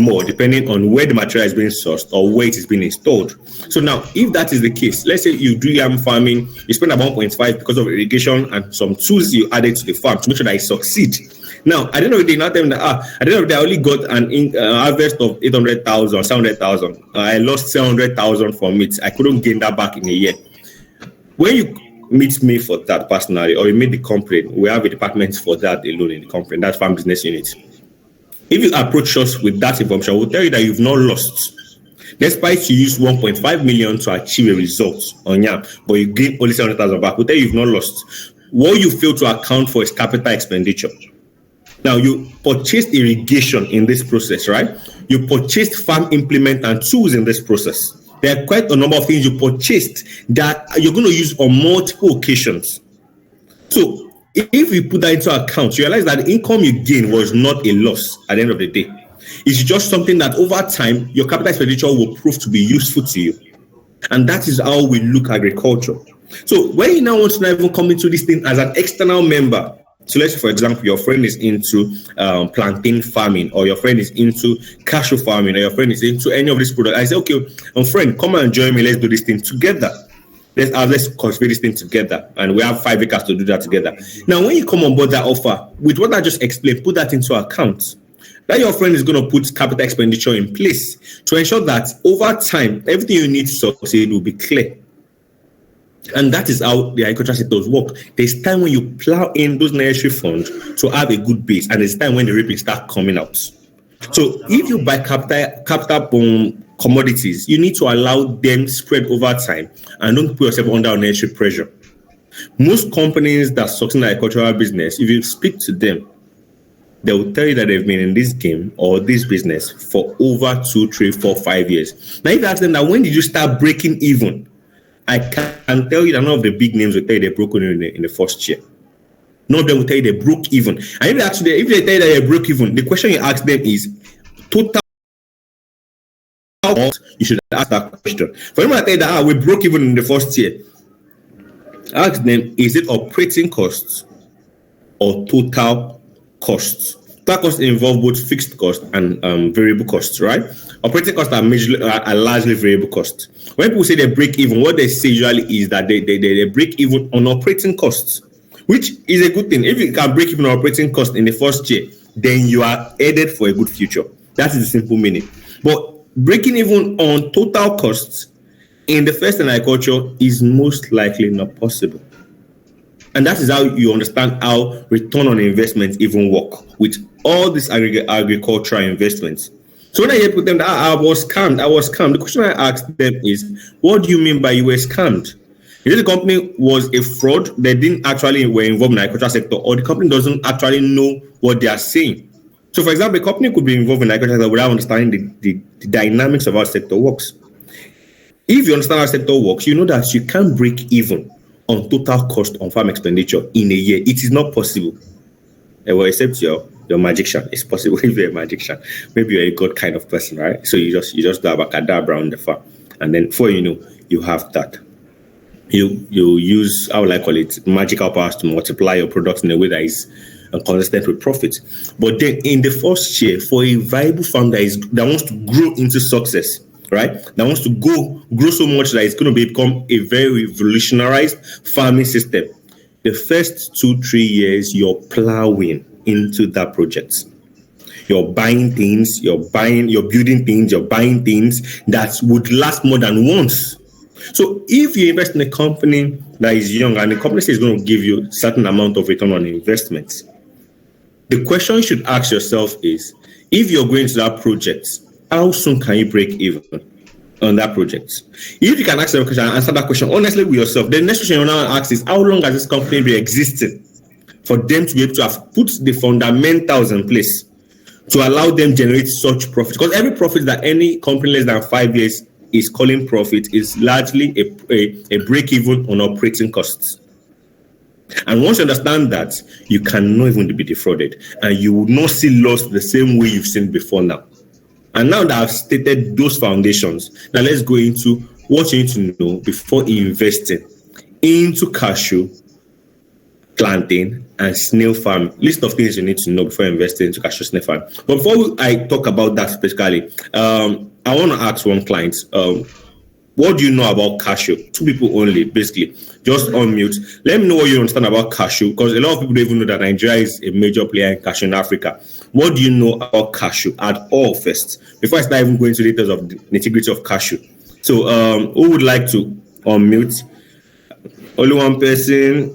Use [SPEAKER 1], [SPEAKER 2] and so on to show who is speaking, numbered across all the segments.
[SPEAKER 1] more depending on where the material is being sourced or where it is being installed. So now, if that is the case, let's say you do yam farming, you spend about 1.5 because of irrigation and some tools you added to the farm to make sure that it succeeds. Now, at the end of the day, not them that at the end of the day, I only got an harvest of 800,000, 700,000. I lost 700,000 from it. I couldn't gain that back in a year. When you meet me for that personally, or you meet the company, we have a department for that alone in the company, that farm business unit. If you approach us with that information, we'll tell you that you've not lost. Despite you use 1.5 million to achieve a result on yam, but you gain only 700,000 back, we'll tell you you've not lost. What you fail to account for is capital expenditure. Now, you purchased irrigation in this process, right? You purchased farm implement and tools in this process. There are quite a number of things you purchased that you're going to use on multiple occasions. So, if you put that into account, you realize that the income you gain was not a loss at the end of the day. It's just something that over time, your capital expenditure will prove to be useful to you. And that is how we look at agriculture. So when you now want to now even come into this thing as an external member, so let's say, for example, your friend is into plantain farming, or your friend is into cashew farming, or your friend is into any of these products. I say, okay, friend, come and join me. Let's do this thing together. Let's cultivate this thing together, and we have 5 acres to do that together. Now, when you come on board that offer, with what I just explained, put that into account. That your friend is going to put capital expenditure in place to ensure that over time, everything you need to succeed will be clear. And that is how the agricultural sectors work. There's time when you plow in those necessary funds to have a good base, and there's time when the reaping start coming out. So if you buy capital commodities, you need to allow them spread over time and don't put yourself under unnecessary pressure. Most companies that succeed in the agricultural business, if you speak to them, they will tell you that they've been in this game or this business for over 2, 3, 4, 5 years. Now, if you ask them that when did you start breaking even, I can tell you that none of the big names will tell you they broke even in the first year. None of them will tell you they broke even. And if they tell you that they broke even, the question you ask them is total. You should ask that question. For them to tell you that we broke even in the first year, ask them, is it operating costs or total costs? Total costs involve both fixed costs and variable costs, right? Operating costs are largely variable costs. When people say they break even, what they say usually is that they break even on operating costs, which is a good thing. If you can break even on operating costs in the first year, then you are headed for a good future. That is the simple meaning. But breaking even on total costs in the first in agriculture is most likely not possible. And that is how you understand how return on investments even work with all these agricultural investments. So when I hear with them that I was scammed, the question I asked them is, what do you mean by you were scammed? Is it the company was a fraud? They didn't actually were involved in the agricultural sector, or the company doesn't actually know what they are saying? So, for example, a company could be involved in the agricultural sector without understanding the dynamics of how the sector works. If you understand how the sector works, you know that you can't break even on total cost on farm expenditure in a year. It is not possible. Well, except your magician. It's possible if you're a magician. Maybe you're a god kind of person, right? So you just do abacadabra on the farm, and then before you know, you have that. You use, how will I call it, magical powers to multiply your products in a way that is consistent with profit. But then in the first year, for a viable farm that wants to grow into success, right? That wants to grow so much that it's going to become a very revolutionized farming system. The first 2-3 years, you're plowing into that project. You're buying things, you're building things, you're buying things that would last more than once. So if you invest in a company that is young and the company says it's going to give you a certain amount of return on investment, the question you should ask yourself is, if you're going to that project, how soon can you break even on that project? If you can ask that question and answer that question honestly with yourself, the next question you now ask is, how long has this company been existing for them to be able to have put the fundamentals in place to allow them generate such profit? Because every profit that any company less than 5 years is calling profit is largely a break-even on operating costs. And once you understand that, you cannot even be defrauded, and you will not see loss the same way you've seen before now. And now that I've stated those foundations, now let's go into what you need to know before investing into cashew, plantain, and snail farm. List of things you need to know before investing into cashew snail farm. But before I talk about that specifically, I want to ask one client, what do you know about cashew? 2 people only, basically. Just unmute. Let me know what you understand about cashew, because a lot of people don't even know that Nigeria is a major player in cashew in Africa. What do you know about cashew at all first? Before I start even going into details of the nitty-gritty of cashew. So, who would like to unmute? Only one person.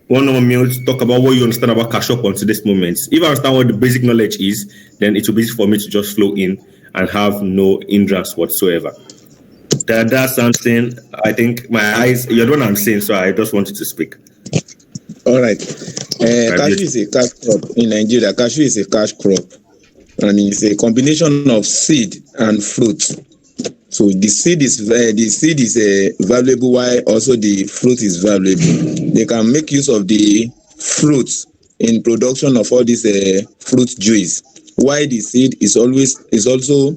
[SPEAKER 1] One unmute. Talk about what you understand about cashew up until this moment. If I understand what the basic knowledge is, then it will be easy for me to just flow in and have no hindrance whatsoever. That's something. I think my eyes, you're the one I'm saying, so I just wanted to speak.
[SPEAKER 2] All right. Cashew is a cash crop in Nigeria. Cashew is a cash crop. I mean, it's a combination of seed and fruit. So the seed is valuable, while also the fruit is valuable. They can make use of the fruits in production of all these fruit juice, while the seed is also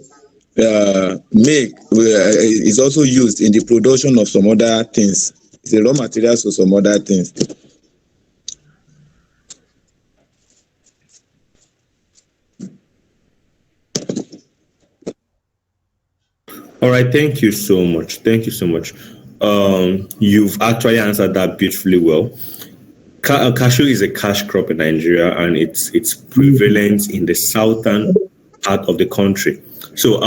[SPEAKER 2] is also used in the production of some other things. It's a raw material for some other things.
[SPEAKER 1] All right, thank you so much. You've actually answered that beautifully well. Cashew is a cash crop in Nigeria, and it's prevalent in the southern part of the country. So,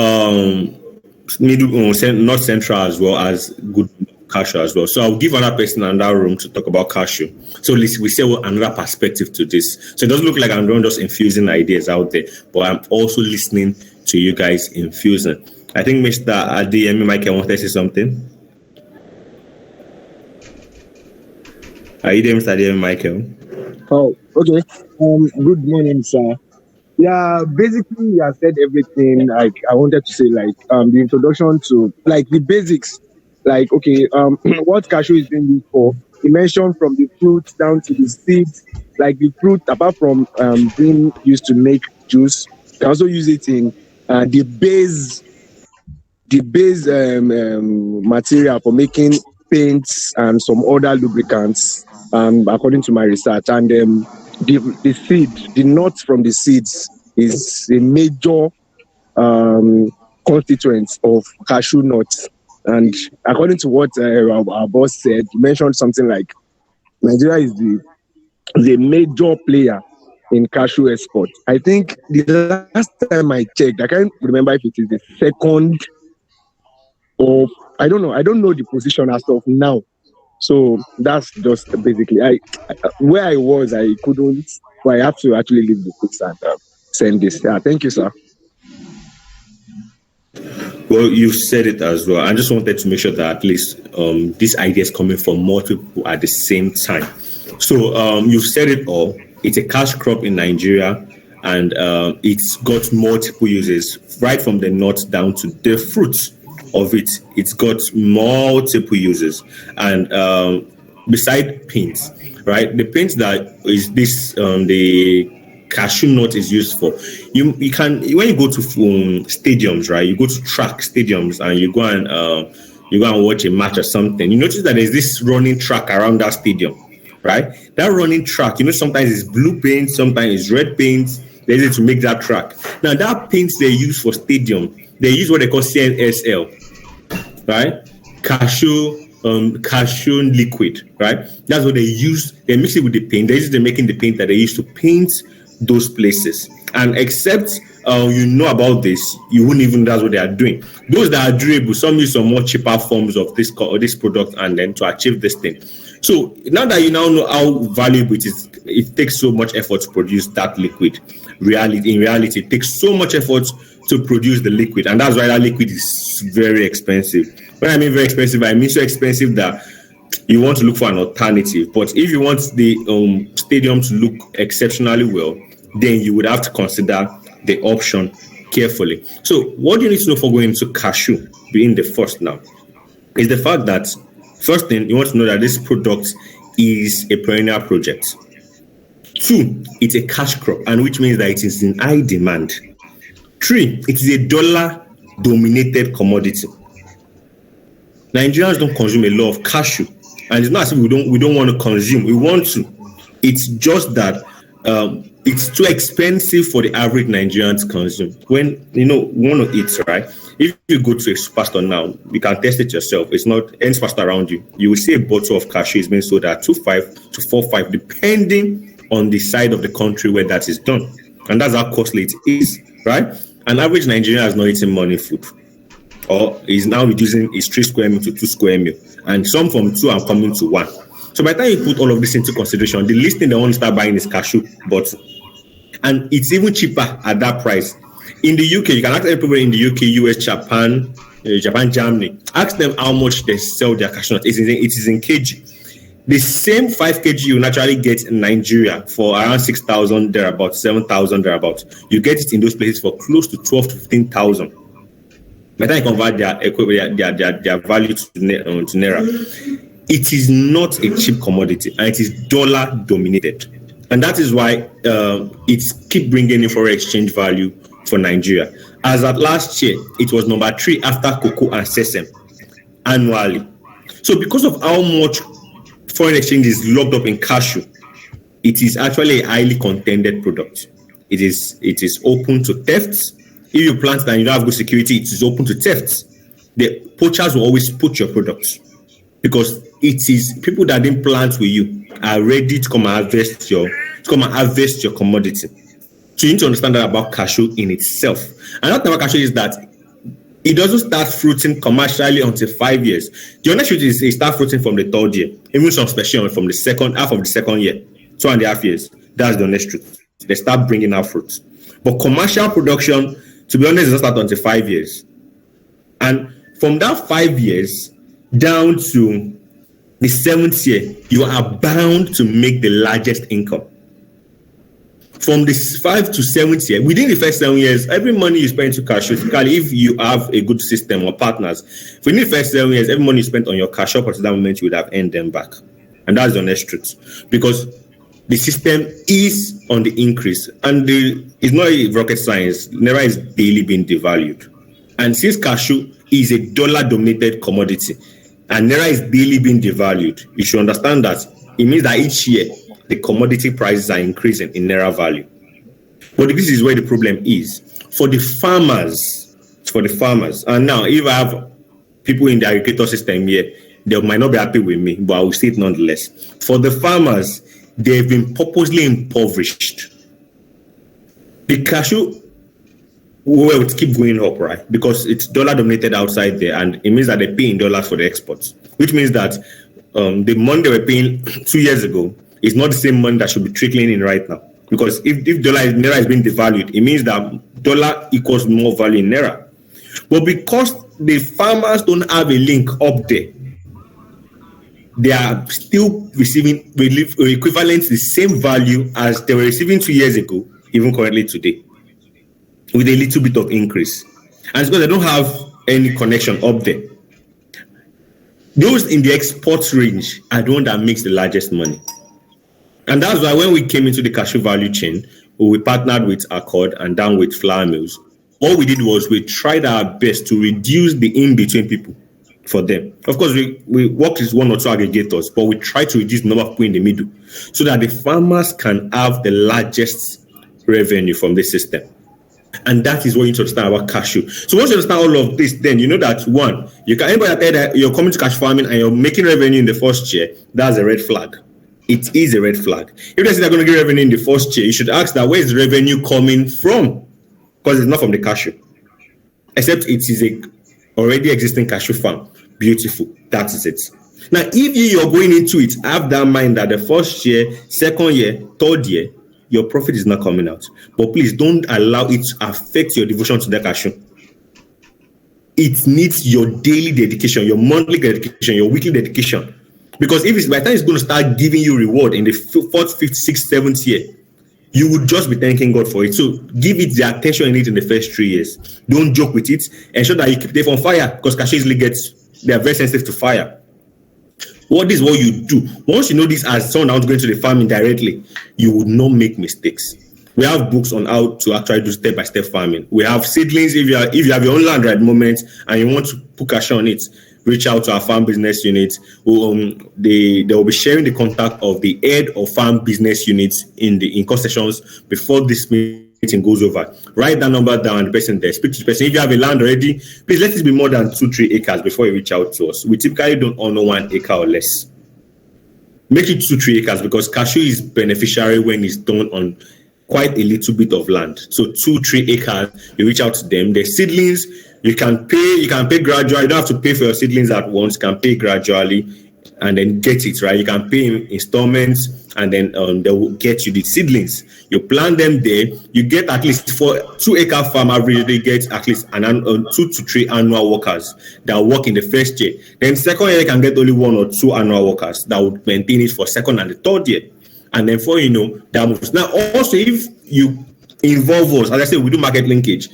[SPEAKER 1] not central as well as good cashew as well. So I'll give another person another room to talk about cashew. So we say another perspective to this. So it doesn't look like I'm just infusing ideas out there, but I'm also listening to you guys infusing. I think Mr. Adeniyi Michael wanted to say something. Are you there, Mr. Adeniyi Michael?
[SPEAKER 3] Oh, okay. Good morning, sir. Yeah, basically, you have said everything. Like I wanted to say, like the introduction to like the basics. Like okay, what cashew is being used for. You mentioned from the fruit down to the seeds. Like the fruit, apart from being used to make juice, you can also use it in the base material for making paints and some other lubricants, according to my research. And the seed, the nuts from the seeds is a major constituent of cashew nuts. And according to what our boss said, he mentioned something like Nigeria is the major player in cashew export. I think the last time I checked, I can't remember if it is the second or I don't know. I don't know the position as of now. So that's just basically where I was. I couldn't. But I have to actually leave the place and send this. Thank you, sir.
[SPEAKER 1] Well, you've said it as well. I just wanted to make sure that at least this idea is coming from multiple people at the same time. So you've said it all. It's a cash crop in Nigeria, and it's got multiple uses, right from the nuts down to the fruits of it. It's got multiple uses, and beside paint, right? The paint that is this the cashew nut is used for. You can, when you go to stadiums, right? You go to track stadiums and you go and watch a match or something. You notice that there's this running track around that stadium, right? That running track, sometimes it's blue paint, sometimes it's red paint. They use it to make that track. Now that paint they use for stadium, they use what they call CNSL, right? Cashew liquid, right? That's what they use. They mix it with the paint. They use it in making the paint that they use to paint those places. And except about this, you wouldn't even know that's what they are doing. Those that are durable, some use some more cheaper forms of this product and then to achieve this thing. So now that you now know how valuable it is, it takes so much effort to produce that liquid. In reality, it takes so much effort to produce the liquid, and that's why that liquid is very expensive. When I mean very expensive, I mean so expensive that you want to look for an alternative. But if you want the stadium to look exceptionally well, then you would have to consider the option carefully. So what do you need to know for going into cashew, being the first now, is the fact that first thing, you want to know that this product is a perennial project. 2, it's a cash crop, and which means that it is in high demand. 3, it is a dollar-dominated commodity. Nigerians don't consume a lot of cashew, and it's not as if we don't want to consume. We want to, It's just that it's too expensive for the average Nigerian to consume. When you want to eat, right? If you go to a superstore now, you can test it yourself. It's not any superstore around you. You will see a bottle of cashew is being sold at 2.5 to 4.5, depending on the side of the country where that is done. And that's how costly it is, right? An average Nigerian has not eaten morning food, or is now reducing his 3 square meal to 2 square meal, and some from 2 are coming to 1. So by the time you put all of this into consideration, the least thing they want to start buying is cashew bottle. And it's even cheaper at that price. In the UK, you can ask everybody in the UK, US, Japan, Germany, ask them how much they sell their cashew nuts. It is in kg. The same 5 kg you naturally get in Nigeria for around 6,000 thereabouts, 7,000 thereabouts. You get it in those places for close to 12 to 15,000. By the time you convert their value to naira, it is not a cheap commodity, and it is dollar dominated. And that is why it's keep bringing in foreign exchange value for Nigeria. As at last year, it was number 3 after cocoa and sesame annually. So because of how much foreign exchange is locked up in cashew, it is actually a highly contended product. It is open to thefts. If you plant and you don't have good security, it is open to thefts. The poachers will always poach your products, because it is people that didn't plant with you are ready to come and harvest your commodity. So you need to understand that about cashew in itself. And that about cashew is that it doesn't start fruiting commercially until 5 years. The honest truth is it starts fruiting from the 3rd year, even some special from the second half of the 2nd year, 2.5 years. That's the honest truth. They start bringing out fruits. But commercial production, to be honest, doesn't start until 5 years. And from that 5 years down to the 7th year, you are bound to make the largest income. From the 5th to 7th year, within the first 7 years, every money you spend to cashew, typically if you have a good system or partners, within the first 7 years, every money you spent on your cashew at that moment, you would have earned them back. And that's the honest truth. Because the system is on the increase, and it's not a rocket science. Naira is daily being devalued. And since cashew is a dollar-dominated commodity, and Naira is daily being devalued, you should understand that it means that each year, the commodity prices are increasing in Naira value. But this is where the problem is. For the farmers, and now if I have people in the agriculture system here, they might not be happy with me, but I will say it nonetheless. For the farmers, they've been purposely impoverished. The cashew will keep going up, right? Because it's dollar dominated outside there, and it means that they pay in dollars for the exports, which means that the money they were paying 2 years ago is not the same money that should be trickling in right now. Because if Naira is being devalued, it means that dollar equals more value in Naira. But because the farmers don't have a link up there, they are still receiving equivalent to the same value as they were receiving 2 years ago, even currently today, with a little bit of increase. And it's because they don't have any connection up there. Those in the export range are the one that makes the largest money. And that's why when we came into the cashew value chain, we partnered with Accord and down with flour mills. All we did was we tried our best to reduce the in-between people for them. Of course, we worked with 1 or 2 aggregators, but we tried to reduce the number of people in the middle so that the farmers can have the largest revenue from this system. And that is what you need to understand about cashew. So once you understand all of this, then you know that anybody that tell that you're coming to cashew farming and you're making revenue in the first year, that's a red flag. It is a red flag. If they say they're going to get revenue in the first year, you should ask that where is the revenue coming from? Because it's not from the cashew. Except it is a already existing cashew farm. Beautiful. That is it. Now, if you're going into it, have that mind that the first year, 2nd year, 3rd year, your profit is not coming out. But please don't allow it to affect your devotion to the cashew. It needs your daily dedication, your monthly dedication, your weekly dedication. Because if it's by the time it's going to start giving you reward in the 4th, 5th, 6th, 7th year, you would just be thanking God for it. So give it the attention you need in the first 3 years. Don't joke with it. Ensure that you keep it on fire, because cashew easily they are very sensitive to fire. What is what you do? Once you know this as someone that wants to go into the farming directly, you would not make mistakes. We have books on how to actually do step-by-step farming. We have seedlings. If you have your own land right at the moment and you want to put cashew on it, reach out to our farm business unit. They will be sharing the contact of the head of farm business units in concessions before this meeting goes over. Write that number down, the person there, speak to the person. If you have a land already, please let it be more than 2-3 acres before you reach out to us. We typically don't honor 1 acre or less. Make it 2-3 acres because cashew is beneficiary when it's done on quite a little bit of land. So 2-3 acres, you reach out to them. The seedlings, you can pay gradually. You don't have to pay for your seedlings at once. You can pay gradually and then get it, right? You can pay in installments and then they will get you the seedlings. You plant them there. You get at least for 2-acre farm average, they get at least 2 to 3 annual workers that work in the first year. Then second year, you can get only 1 or 2 annual workers that would maintain it for second and the third year. And then for that moves. Now, also, if you involve us, as I said, we do market linkage,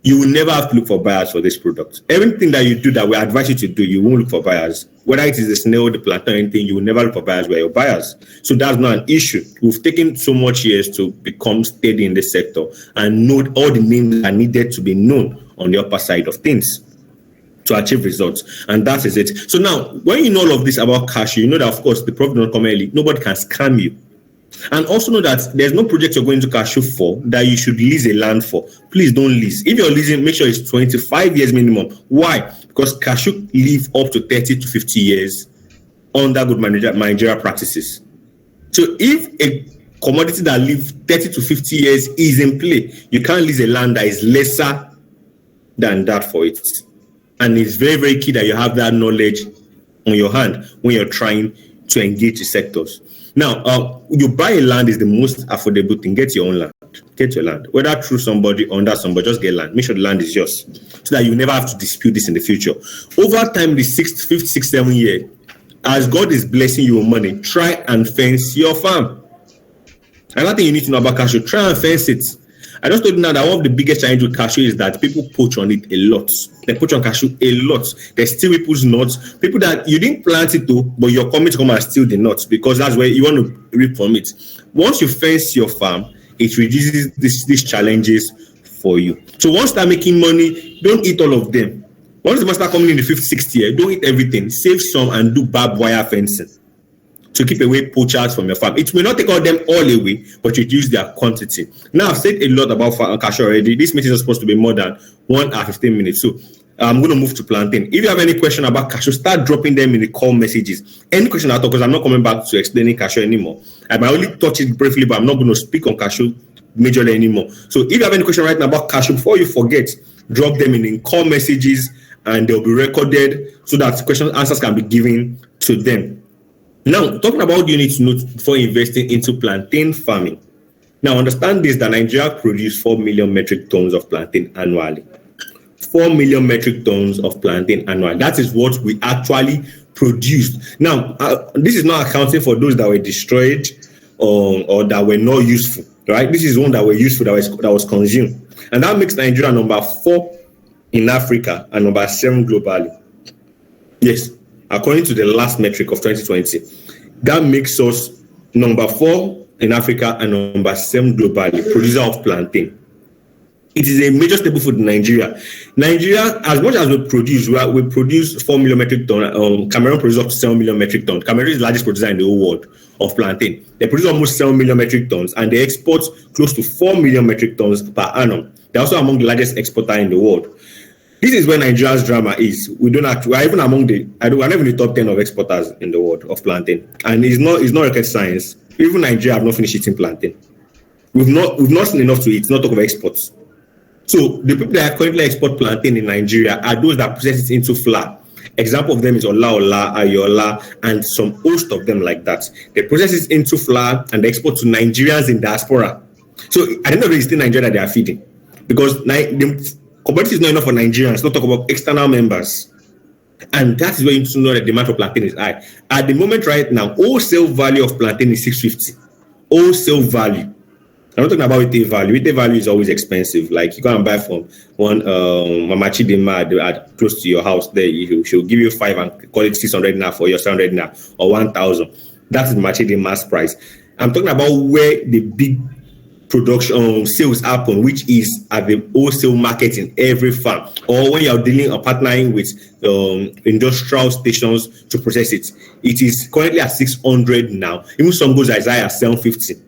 [SPEAKER 1] you will never have to look for buyers for this product. Everything that you do that we advise you to do, you won't look for buyers. Whether it is the snail, the plantain, anything, you will never look for buyers where you're buyers. So that's not an issue. We've taken so much years to become steady in this sector and know all the names that are needed to be known on the upper side of things to achieve results. And that is it. So now, when you know all of this about cashew, you know that, of course, the profit will not come early. Nobody can scam you. And also know that there's no project you're going to cashew for that you should lease a land for. Please don't lease. If you're leasing, make sure it's 25 years minimum. Why? Because cashew live up to 30 to 50 years under good managerial practices. So if a commodity that lives 30 to 50 years is in play, you can't lease a land that is lesser than that for it. And it's very, very key that you have that knowledge on your hand when you're trying to engage the sectors. Now, you buy a land is the most affordable thing. Get your own land. Get your land. Whether through somebody or under somebody, just get land. Make sure the land is yours so that you never have to dispute this in the future. Over time, the 6th, 5th, 6th, 7th year, as God is blessing you with money, try and fence your farm. Another thing you need to know about cashew, try and fence it. I just told you now that one of the biggest challenges with cashew is that people poach on it a lot. They poach on cashew a lot. They steal people's nuts. People that you didn't plant it to, but you're coming to come and steal the nuts because that's where you want to reap from it. Once you fence your farm, it reduces these challenges for you. So once you start making money, don't eat all of them. Once the start coming in the 5th, 6th year, don't eat everything. Save some and do barbed wire fencing to keep away poachers from your farm. It may not take all them all away, but reduce their quantity. Now, I've said a lot about cashew already. This meeting is supposed to be more than 1 hour, 15 minutes. So I'm going to move to plantain. If you have any question about cashew, start dropping them in the call messages. Any question at all, because I'm not coming back to explaining cashew anymore. I might only touch it briefly, but I'm not going to speak on cashew majorly anymore. So if you have any question right now about cashew, before you forget, drop them in call messages and they'll be recorded so that answers can be given to them. Now, talking about what you need to know before investing into plantain farming. Now, understand this, that Nigeria produces 4 million metric tons of plantain annually. 4 million metric tons of plantain annually. That is what we actually produced. Now, this is not accounting for those that were destroyed or that were not useful, right? This is one that were useful, that was consumed. And that makes Nigeria number 4 in Africa and number 7 globally. Yes. According to the last metric of 2020, that makes us number 4 in Africa and number 7 globally, producer of plantain. It is a major staple food in Nigeria. Nigeria, as much as we produce 4 million metric tons. Cameroon produces up to 7 million metric tons. Cameroon is the largest producer in the whole world of plantain. They produce almost 7 million metric tons and they export close to 4 million metric tons per annum. They're also among the largest exporter in the world. This is where Nigeria's drama is. We are even among we're not even the top 10 of exporters in the world of plantain. And it's not rocket science. Even Nigeria have not finished eating plantain. We've not seen enough to eat, not talk of exports. So the people that currently export plantain in Nigeria are those that process it into flour. Example of them is Ola, Ayola, and some host of them like that. They process it into flour and they export to Nigerians in diaspora. So I don't know if it's still Nigeria that they are feeding. Because the commodity is not enough for Nigerians, not talk about external members. And that is where you need to know that the demand for plantain is high. At the moment right now, wholesale value of plantain is 650. Wholesale value. I'm not talking about retail value. Retail value is always expensive. Like you go and buy from one Mama Chidima at close to your house there, she'll give you 5 and call it 600 now for your 700 now or 1,000. That is Mama Chidima's price. I'm talking about where the big production sales happen, which is at the wholesale market in every farm, or when you're dealing or partnering with industrial stations to process it. It is currently at 600 now. Even some goes as high as 750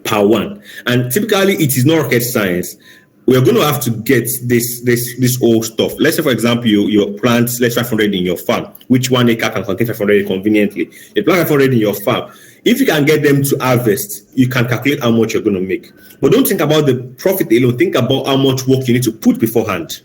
[SPEAKER 1] per one. And typically, it is not rocket science. We're going to have to get this old stuff. Let's say, for example, you plant, let's 500 in your farm, which 1 acre can contain 500 conveniently. You plant 500 in your farm. If you can get them to harvest, you can calculate how much you're going to make. But don't think about the profit alone. Think about how much work you need to put beforehand.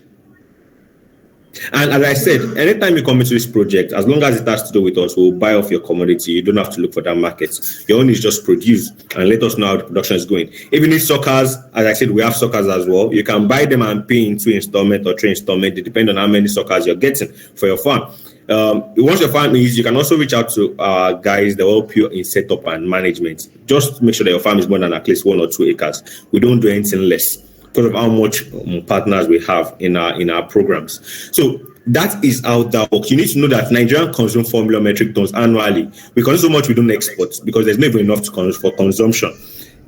[SPEAKER 1] And as I said, anytime you come into this project, as long as it has to do with us, we'll buy off your commodity. You don't have to look for that market. Your own is just produce and let us know how the production is going. If you need suckers, as I said, we have suckers as well. You can buy them and pay in 2 installments or 3 installments. It depends on how many suckers you're getting for your farm. Once your farm is, you can also reach out to guys that will help you in setup and management. Just make sure that your farm is more than at least 1 or 2 acres. We don't do anything less because of how much partners we have in our programs. So that is how that works. You need to know that Nigerian consume 4 million metric tons annually. We consume so much we don't export because there's never enough for consumption.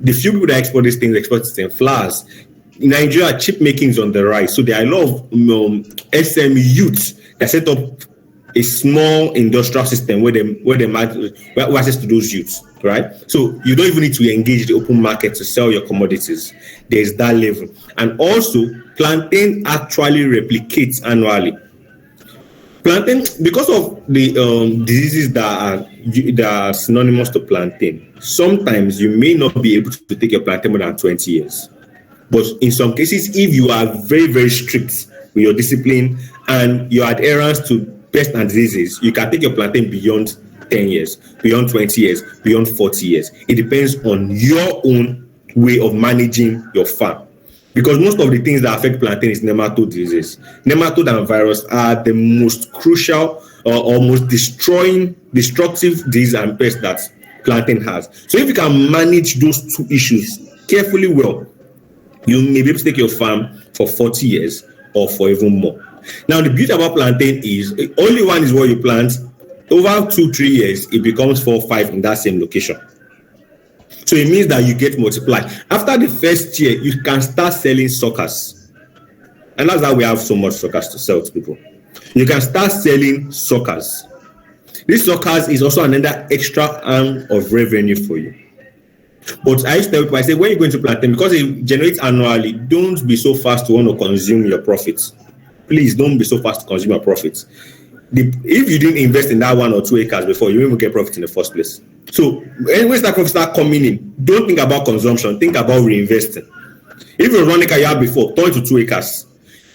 [SPEAKER 1] The few people that export these things export it in flowers. In Nigeria, chip making is on the rise. So there are a lot of SME youths that set up a small industrial system where they might have access to those youths, right? So you don't even need to engage the open market to sell your commodities. There's that level. And also, plantain actually replicates annually. Plantain, because of the diseases that are synonymous to plantain, sometimes you may not be able to take your plantain more than 20 years. But in some cases, if you are very, very strict with your discipline and your adherence to pests and diseases, you can take your plantain beyond 10 years, beyond 20 years, beyond 40 years. It depends on your own way of managing your farm. Because most of the things that affect plantain is nematode diseases. Nematode and virus are the most crucial or most destructive disease and pests that plantain has. So if you can manage those 2 issues carefully well, you may be able to take your farm for 40 years or for even more. Now, the beauty about plantain is only one is what you plant. Over 2-3 years, it becomes 4-5 in that same location. So it means that you get multiplied. After the first year, you can start selling suckers. And that's how we have so much suckers to sell to people. You can start selling suckers. This suckers is also another extra arm of revenue for you. But I used to tell people, I say, when you go into plantain, because it generates annually, don't be so fast to want to consume your profits. Please don't be so fast to consume your profits. If you didn't invest in that 1 or 2 acres before, you won't even get profit in the first place. So when that profit start coming in, don't think about consumption, think about reinvesting. If you're 1 acre you had before, turn to 2 acres.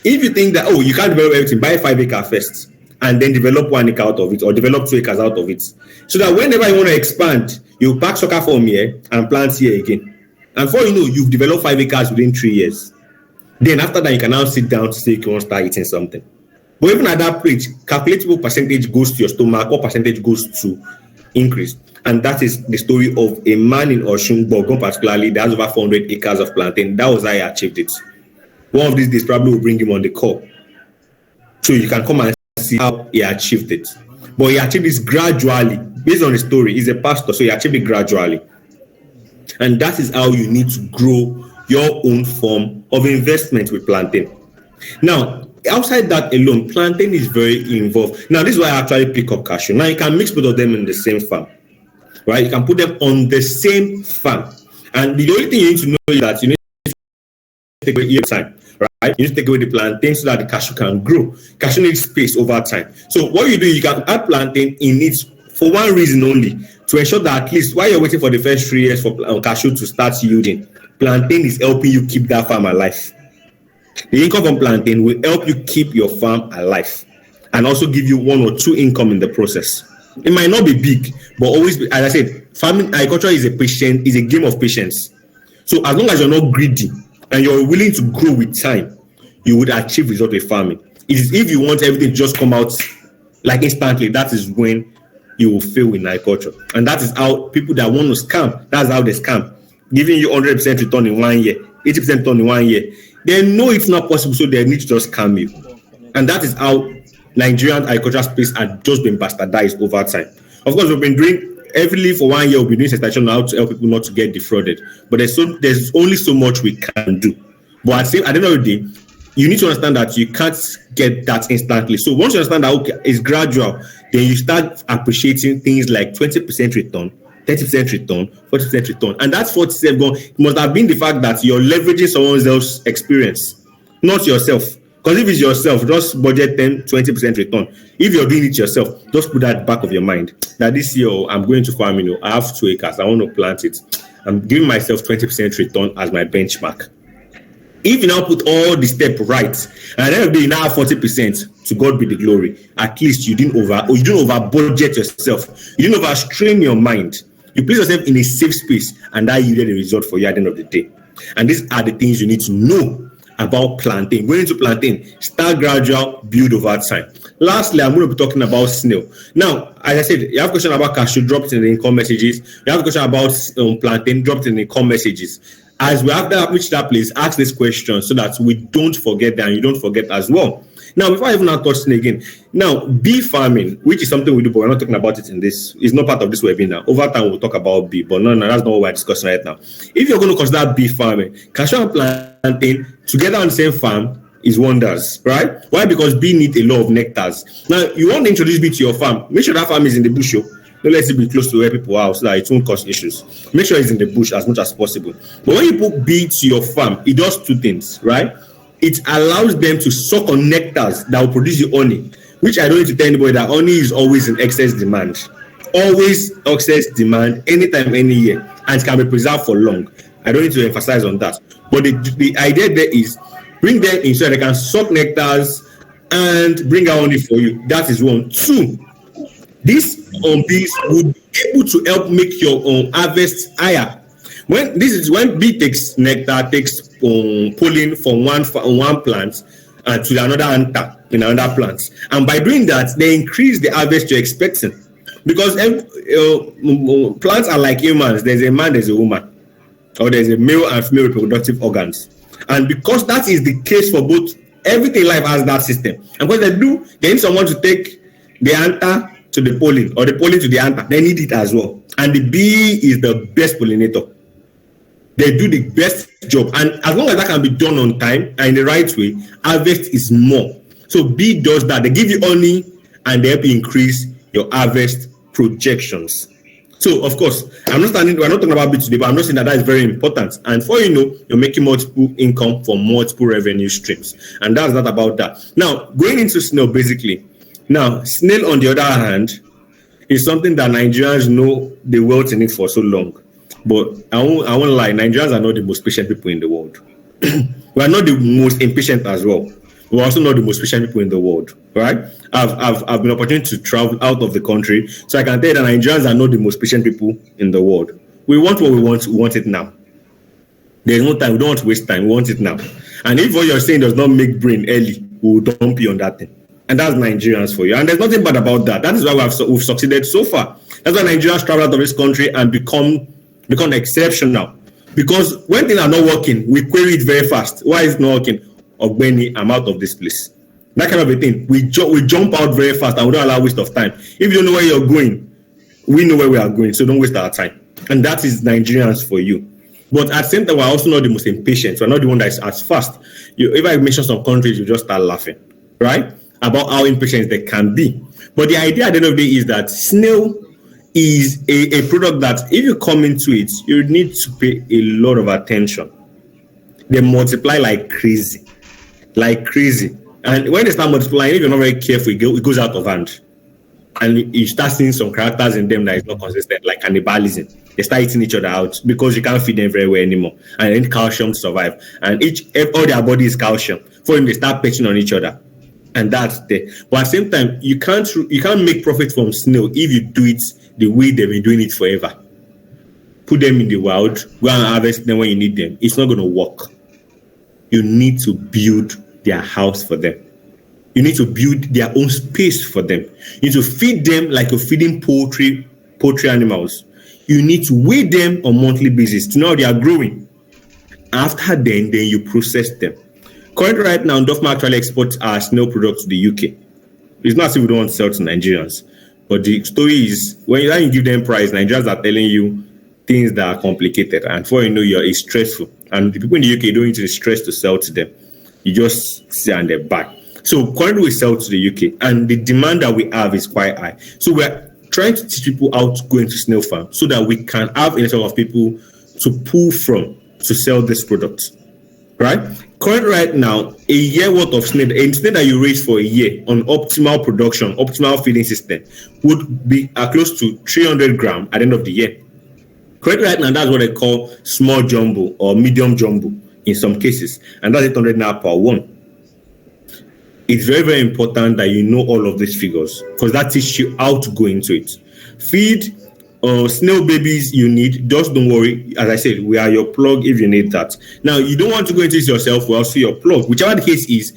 [SPEAKER 1] If you think that, you can't develop everything, buy 5 acre first and then develop 1 acre out of it or develop 2 acres out of it. So that whenever you want to expand, you pack sucker from here and plant here again. And before you know, you've developed 5 acres within 3 years. Then after that, you can now sit down to say you want to start eating something. But even at that point, calculable percentage goes to your stomach, what percentage goes to increase. And that is the story of a man in Osun, Bogon particularly, that has over 400 acres of plantain. That was how he achieved it. One of these days probably will bring him on the call. So you can come and see how he achieved it. But he achieved this gradually. Based on the story, he's a pastor, so he achieved it gradually. And that is how you need to grow your own form of investment with plantain. Now, outside that alone, plantain is very involved. Now, this is why I actually pick up cashew. Now, you can mix both of them in the same farm, right? You can put them on the same farm. And the only thing you need to know is that you need to take away your time, right? You need to take away the plantain so that the cashew can grow. Cashew needs space over time. So what you do, you can add plantain in it for one reason only, to ensure that at least while you're waiting for the first 3 years for cashew to start yielding, plantain is helping you keep that farm alive. The income from plantain will help you keep your farm alive and also give you 1 or 2 income in the process. It might not be big, but always, as I said, farming agriculture is a game of patience. So as long as you're not greedy and you're willing to grow with time, you would achieve results with farming. It is if you want everything to just come out like instantly, that is when you will fail in agriculture. And that is how people that want to scam, that's how they scam. Giving you 100% return in 1 year, 80% return in 1 year. They know it's not possible, so they need to just scam you. And that is how Nigerian agriculture space had just been bastardized over time. Of course, we've been doing heavily for 1 year we'll be doing sensation how to help people not to get defrauded. But there's only so much we can do. But at the end of the day, you need to understand that you can't get that instantly. So once you understand that okay, it's gradual, then you start appreciating things like 20% return, 30% return, 40% return. And that's 40% must have been the fact that you're leveraging someone else's experience, not yourself. Because if it's yourself, just budget 10-20% return. If you're doing it yourself, just put that back of your mind that this year I'm going to farm, I have 2 acres, I want to plant it. I'm giving myself 20% return as my benchmark. If you now put all the step right, and at the end of the day, you now have 40%, to God be the glory. At least you didn't over budget yourself. You didn't overstrain your mind. You place yourself in a safe space, and that yielded a result for you at the end of the day. And these are the things you need to know about plantain. Going into plantain, start gradual, build over time. Lastly, I'm going to be talking about snail. Now, as I said, you have a question about cashew, drop it in the income messages. You have a question about plantain, drop it in the income messages. As we have reached that place, ask this question so that we don't forget that and you don't forget as well. Now, before I even touch it again, now bee farming, which is something we do, but we're not talking about it in this. It's not part of this webinar. Over time, we'll talk about bee, but no, that's not what we're discussing right now. If you're going to consider bee farming, cashew and plantain together on the same farm is wonders, right? Why? Because bee need a lot of nectars. Now, you want to introduce bee to your farm. Make sure that farm is in the bush. Don't let it be close to where people are so that it won't cause issues. Make sure it's in the bush as much as possible. But when you put bee to your farm, it does two things, right? It allows them to suck on nectars that will produce you honey, which I don't need to tell anybody that honey is always in excess demand. Always excess demand, anytime, any year, and it can be preserved for long. I don't need to emphasize on that. But the idea there is bring them in so they can suck nectars and bring out honey for you. That is one. Two, these bees would be able to help make your harvest higher. When bee takes nectar, takes pollen from one plant to another anther in another plant, and by doing that, they increase the harvest you're expecting. Because plants are like humans. There's a man, there's a woman, or there's a male and female reproductive organs, and because that is the case for both, everything in life has that system. And what they need someone to take the anther to the pollen or the pollen to the anther. They need it as well, and the bee is the best pollinator. They do the best job, and as long as that can be done on time and in the right way, harvest is more. So bee does that. They give you honey and they help you increase your harvest projections. So of course, we're not talking about bee today, but I'm not saying that is very important. And for you're making multiple income from multiple revenue streams, and that's not about that. Now going into snail, basically. Now snail, on the other hand, is something that Nigerians know the wealth in it for so long. But I won't lie, Nigerians are not the most patient people in the world. We are not the most impatient as well. We're also not the most patient people in the world, right? I've been opportunity to travel out of the country, so I can tell you that Nigerians are not the most patient people in the world. We want what we want it now. There's no time. We don't want to waste time. We want it now. And if what you're saying does not make brain early, we'll dump you on that thing. And that's Nigerians for you. And there's nothing bad about that. That is why we've succeeded so far. That's why Nigerians travel out of this country and become exceptional. Because when things are not working, we query it very fast. Why is it not working? Ogbeni, I'm out of this place. That kind of a thing. We jump out very fast and we don't allow waste of time. If you don't know where you're going, we know where we are going, so don't waste our time. And that is Nigerians for you. But at the same time, we're also not the most impatient. We're not the one that is as fast. If I mention some countries, you just start laughing, right? About how impatient they can be. But the idea at the end of the day is that snail is a product that if you come into it, you need to pay a lot of attention. They multiply like crazy. And when they start multiplying, if you're not very careful, it goes out of hand. And you start seeing some characters in them that is not consistent, like cannibalism. They start eating each other out because you can't feed them very well anymore. And they need calcium to survive. And all their body is calcium. For them, they start pitching on each other. And that's there. But at the same time, you can't make profit from snail if you do it the way they've been doing it forever. Put them in the wild, go and harvest them when you need them. It's not going to work. You need to build their house for them. You need to build their own space for them. You need to feed them like you're feeding poultry animals. You need to weigh them on a monthly basis to know how they are growing. After then you process them. Currently, right now, Dofma actually exports our snail products to the UK. It's not as if we don't want to sell to Nigerians. But the story is when you give them price, Nigerians are telling you things that are complicated, and before you know, it's stressful. And the people in the UK don't need to stress to sell to them. You just sit and they buy. So currently we sell to the UK, and the demand that we have is quite high. So we're trying to teach people how to go into snail farm so that we can have a lot of people to pull from to sell this product. Right? Currently, right now, a year worth of snail, a snail that you raise for a year on optimal production, optimal feeding system, would be close to 300 grams at the end of the year. Currently, right now, that's what they call small jumbo or medium jumbo in some cases, and that's 800 naira per one. It's very, very important that you know all of these figures because that teaches you how to go into it. Feed snail babies you need, just don't worry. As I said, we are your plug if you need that. Now, you don't want to go into this yourself, we're also your plug. Whichever the case is,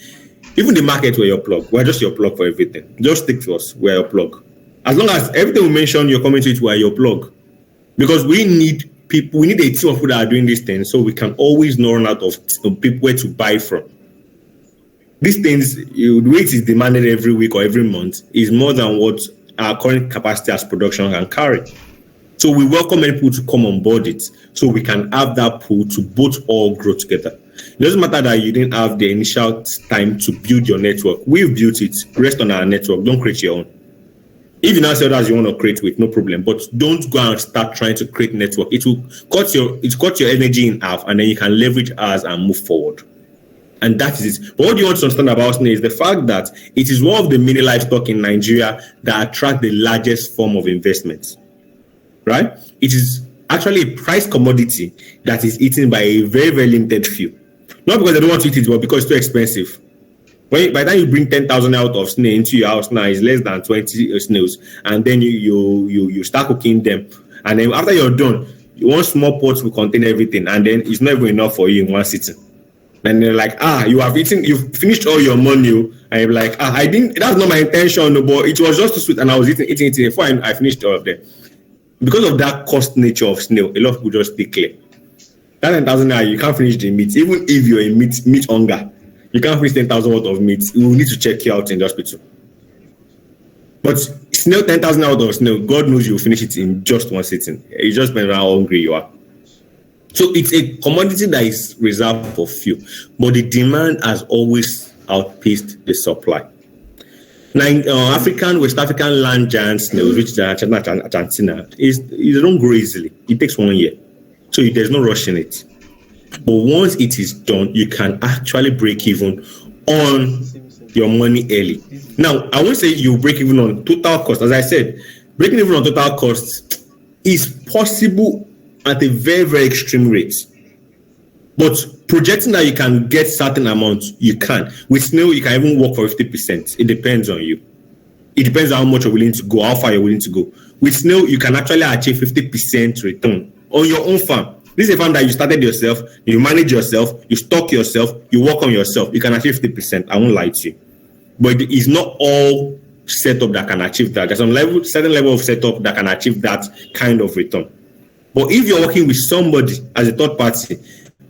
[SPEAKER 1] even the market, we're your plug. We're just your plug for everything. Just stick to us, we're your plug. As long as everything we mention, you're coming to it, we're your plug. Because we need people, we need a team of people that are doing these things so we can always not run out of people where to buy from. These things, the way it is demanded every week or every month is more than what our current capacity as production can carry. So we welcome many people to come on board it so we can have that pool to both all grow together. It doesn't matter that you didn't have the initial time to build your network. We've built it. Rest on our network. Don't create your own. If you now say that you want to create with, no problem. But don't go and start trying to create network. It will cut your energy in half, and then you can leverage ours and move forward. And that is it. But what you want to understand about snail is the fact that it is one of the many livestock in Nigeria that attract the largest form of investment. Right? It is actually a price commodity that is eaten by a very, very limited few. Not because they don't want to eat it, but because it's too expensive. By the time you bring 10,000 out of snail into your house now, it's less than 20 snails, and then you start cooking them, and then after you're done, one small pot will contain everything, and then it's never enough for you in one sitting. And they're like, you've finished all your money, and you're like, that's not my intention, but it was just too sweet, and I was eating before I finished all of them. Because of that cost nature of snail, a lot of people just declare. That 10,000 naira, you can't finish the meat. Even if you're in meat hunger, you can't finish 10,000 worth of meat. We will need to check you out in the hospital. But snail, 10,000 out of snail, God knows you'll finish it in just one sitting. It just depends on how hungry you are. So it's a commodity that is reserved for few, but the demand has always outpaced the supply. Now, West African land giant snails, which are Argentina, they don't grow easily. It takes 1 year. So there's no rush in it. But once it is done, you can actually break even on your money early. Now, I won't say you break even on total cost. As I said, breaking even on total cost is possible at a very, very extreme rate. But projecting that you can get certain amounts, you can. With snail, you can even work for 50%. It depends on you. It depends on how much you're willing to go, how far you're willing to go. With snail, you can actually achieve 50% return on your own farm. This is a farm that you started yourself, you manage yourself, you stock yourself, you work on yourself. You can achieve 50%. I won't lie to you. But it's not all setup that can achieve that. There's some certain level of setup that can achieve that kind of return. But if you're working with somebody as a third party,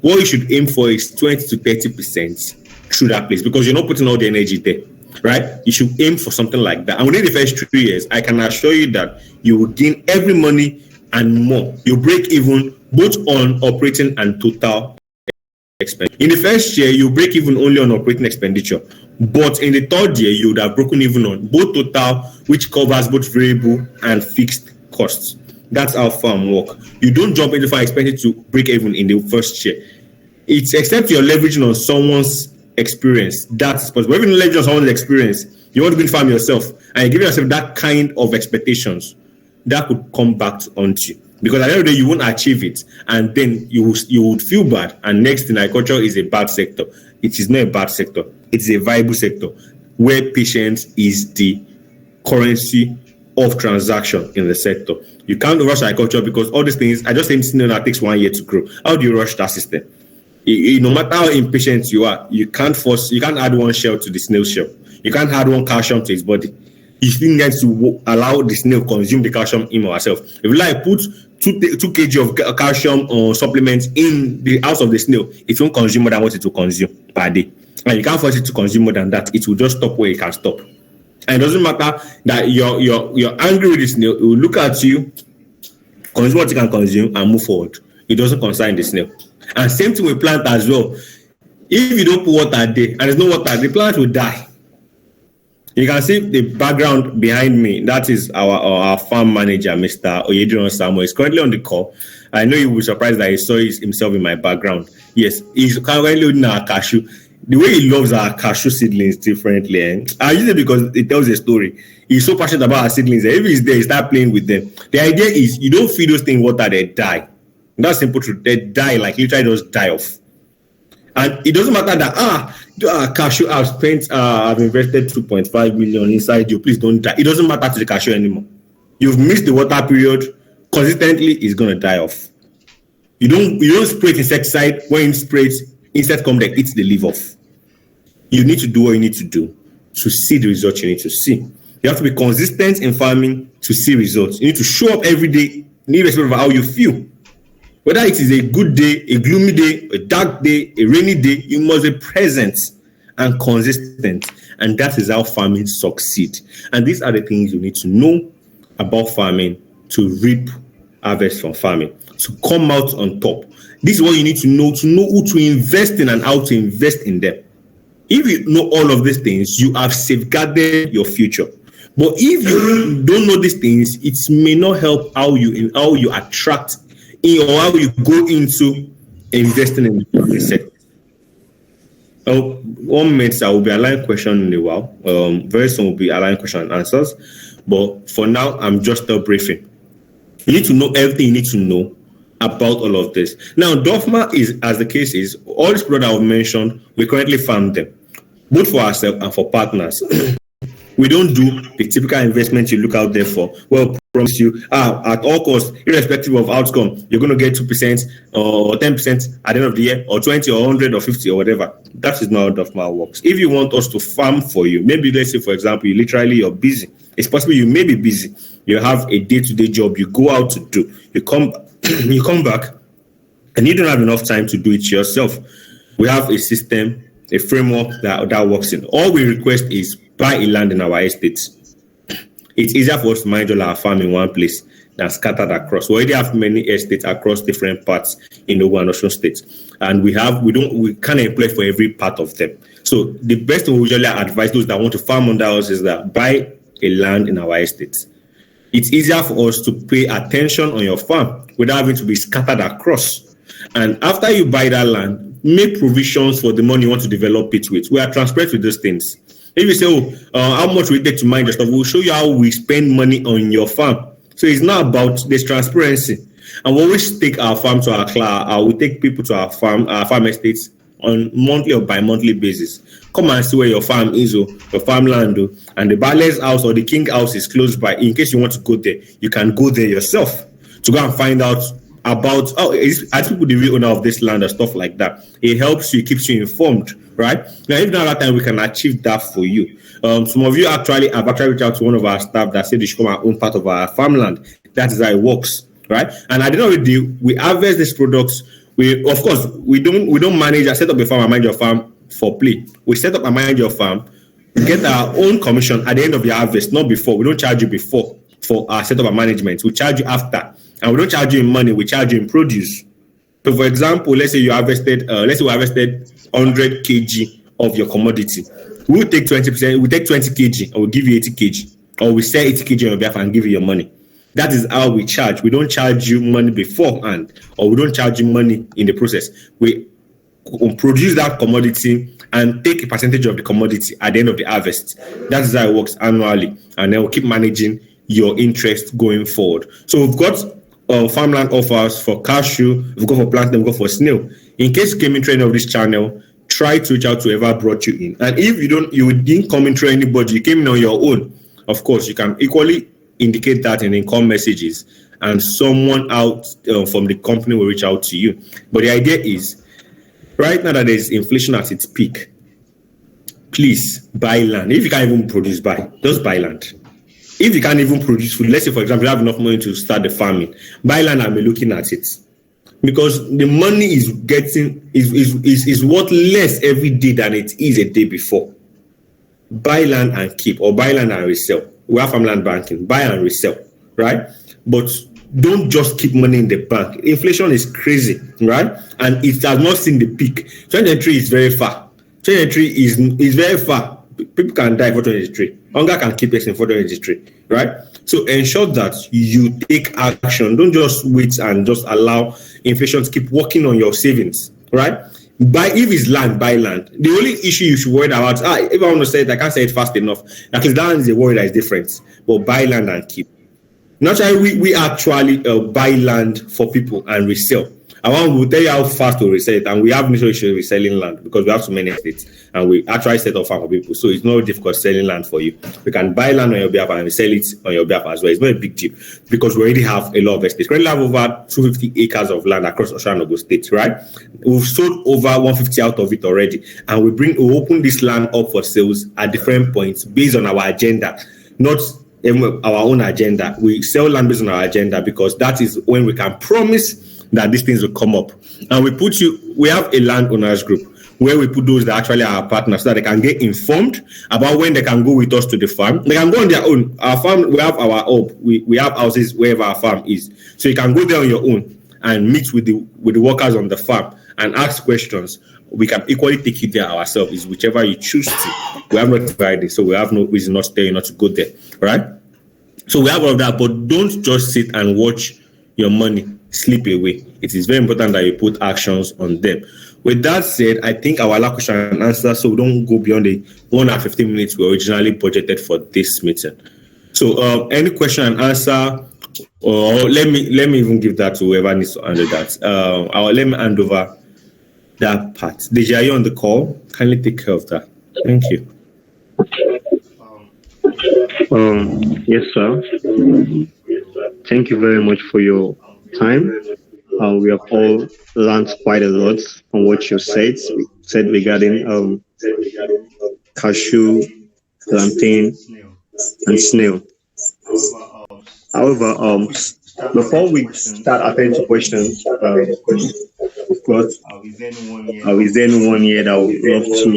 [SPEAKER 1] what you should aim for is 20 to 30% through that place because you're not putting all the energy there, right? You should aim for something like that. And within the first 3 years, I can assure you that you will gain every money and more. You break even both on operating and total expenditure. In the first year, you break even only on operating expenditure. But in the third year, you would have broken even on both total, which covers both variable and fixed costs. That's how farm work. You don't jump into farm expecting to break even in the first year. It's except you're leveraging on someone's experience. That's possible. When you leverage on someone's experience, you want to build farm yourself, and you give yourself that kind of expectations, that could come back onto you. Because at the end of the day, you won't achieve it, and then you would feel bad. And next thing, agriculture is a bad sector. It is not a bad sector. It's a viable sector where patience is the currency of transaction in the sector. You can't rush agriculture because all these things, I just think snail that takes 1 year to grow. How do you rush that system? No matter how impatient you are, you can't add one shell to the snail shell. You can't add one calcium to its body. You still need to allow the snail consume the calcium in herself. If you like put 2 kg of calcium or supplements in the house of the snail, it won't consume more than what it will consume per day. And you can't force it to consume more than that. It will just stop where it can stop. And it doesn't matter that you're angry with the snail. It will look at you, consume what you can consume, and move forward. It doesn't concern the snail. And same thing with plant as well. If you don't put water there and there's no water, the plant will die. You can see the background behind me. That is our farm manager, Mr. Oyediran Samuel. He's currently on the call. I know you will be surprised that he saw himself in my background. Yes, he's currently holding our cashew. The way he loves our cashew seedlings differently. I use it because it tells a story. He's so passionate about our seedlings. If he's there, he start playing with them. The idea is you don't feed those things water, they die. That's simple truth. They die, like literally just die off. And it doesn't matter that cashew, I've invested 2.5 million inside you. Please don't die. It doesn't matter to the cashew anymore. You've missed the water period. Consistently, it's gonna die off. You don't spray insecticide. When you spray it, insect come there, eats the leaf off. You need to do what you need to do to see the results you need to see. You have to be consistent in farming to see results. You need to show up every day, irrespective of how you feel. Whether it is a good day, a gloomy day, a dark day, a rainy day, you must be present and consistent. And that is how farming succeeds. And these are the things you need to know about farming to reap harvest from farming, to come out on top. This is what you need to know who to invest in and how to invest in them. If you know all of these things, you have safeguarded your future. But if you don't know these things, it may not help how you attract or how you go into investing in the sector. 1 minute, I will be allowing question in a while. Very soon will be allowing question and answers. But for now, I'm just a briefing. You need to know everything you need to know about all of this. Now, Dofma is, as the case is, all these products I've mentioned, we currently farm them, both for ourselves and for partners. We don't do the typical investment you look out there for. Well, promise you, at all costs, irrespective of outcome, you're going to get 2% or 10% at the end of the year, or 20 or 100 or 50 or whatever. That is not how Dofma works. If you want us to farm for you, maybe let's say, for example, you're busy. It's possible you may be busy. You have a day-to-day job you go out to do. You come back, and you don't have enough time to do it yourself. We have a system, a framework that works in. All we request is buy a land in our estates. It's easier for us to manage all our farm in one place than scattered across. We already have many estates across different parts in the Ogun and Osun states, and we can't employ for every part of them. So the best thing we usually advise those that want to farm under us is that buy a land in our estates. It's easier for us to pay attention on your farm without having to be scattered across. And after you buy that land, make provisions for the money you want to develop it with. We are transparent with those things. If you say, how much we take to mine your stuff, we'll show you how we spend money on your farm. So it's not about this transparency. And we always take our farm to our class. We take people to our farm estates on monthly or bi-monthly basis. Come and see where your farm is, your farmland, and the Bale's house or the King house is close by. In case you want to go there, you can go there yourself to go and find out about, are people the real owner of this land or stuff like that. It helps you, keeps you informed, right? Now, if not that time, we can achieve that for you. Some of you have actually reached out to one of our staff that said they should come and own part of our farmland. That is how it works, right? And at the end of the day, we harvest these products. We don't manage. I set up a farm and manage your farm for play. We set up and manage your farm. We get our own commission at the end of the harvest, not before. We don't charge you before for our setup and management. We charge you after. And we don't charge you in money, we charge you in produce. So, for example, let's say we harvested 100 kg of your commodity. We'll take 20%, we take 20 kg, and we'll give you 80 kg. Or we sell 80 kg on your behalf and give you your money. That is how we charge. We don't charge you money beforehand, or we don't charge you money in the process. We produce that commodity and take a percentage of the commodity at the end of the harvest. That is how it works annually. And then we'll keep managing your interest going forward. So we've got farmland offers for cashew, we've got for plantain, we've got for snail. In case you came into any of this channel, try to reach out to whoever brought you in. And if you didn't come into anybody, you came in on your own, of course, you can equally indicate that in income messages, and someone out from the company will reach out to you. But the idea is, right now that there's inflation at its peak, please buy land. If you can't even produce, just buy land. If you can't even produce food, let's say, for example, you have enough money to start the farming, buy land and be looking at it. Because the money is worth less every day than it is a day before. buy land and keep, or buy land and resell. We have farmland banking, buy and resell, right? But don't just keep money in the bank. Inflation is crazy, right? And it has not seen the peak. 2023 is very far. 2023 is very far. People can die for 2023. Hunger can keep us in for 2023, right? So ensure that you take action. Don't just wait and just allow inflation to keep working on your savings, right? If it's land, buy land. The only issue you should worry about, if I want to say it, I can't say it fast enough. At least that is a worry that is different. But buy land and keep. Naturally, we actually buy land for people and resell. I want to tell you how fast to resell it, and we have no issue with selling land because we have so many estates, and we actually set up farm for people. So it's not difficult selling land for you. We can buy land on your behalf and sell it on your behalf as well. It's not a big deal because we already have a lot of estates. We currently have over 250 acres of land across Oshanogo State, right? We've sold over 150 out of it already, and we open this land up for sales at different points based on our agenda, not our own agenda. We sell land based on our agenda because that is when we can promise that these things will come up. And we have a landowners group where we put those that actually are our partners so that they can get informed about when they can go with us to the farm. They can go on their own. Our farm, we have our hub. We have houses wherever our farm is. So you can go there on your own and meet with the workers on the farm and ask questions. We can equally take you there ourselves. It's whichever you choose to. We have not divided, so we have no reason not to tell you not to go there, right? So we have all of that, but don't just sit and watch your money slip away. It is very important that you put actions on them. With that said, I think our last question and answer, so we don't go beyond the 1 hour 15 minutes we originally budgeted for this meeting. So any question and answer, or let me even give that to whoever needs to handle that. Let me hand over that part. Deji, are you on the call? Kindly take care of that. Thank you.
[SPEAKER 4] Yes, sir. Thank you very much for your time. We have all learned quite a lot from what you said regarding cashew, plantain, and snail. However, before we start attending to questions, of course, is there anyone here that would love to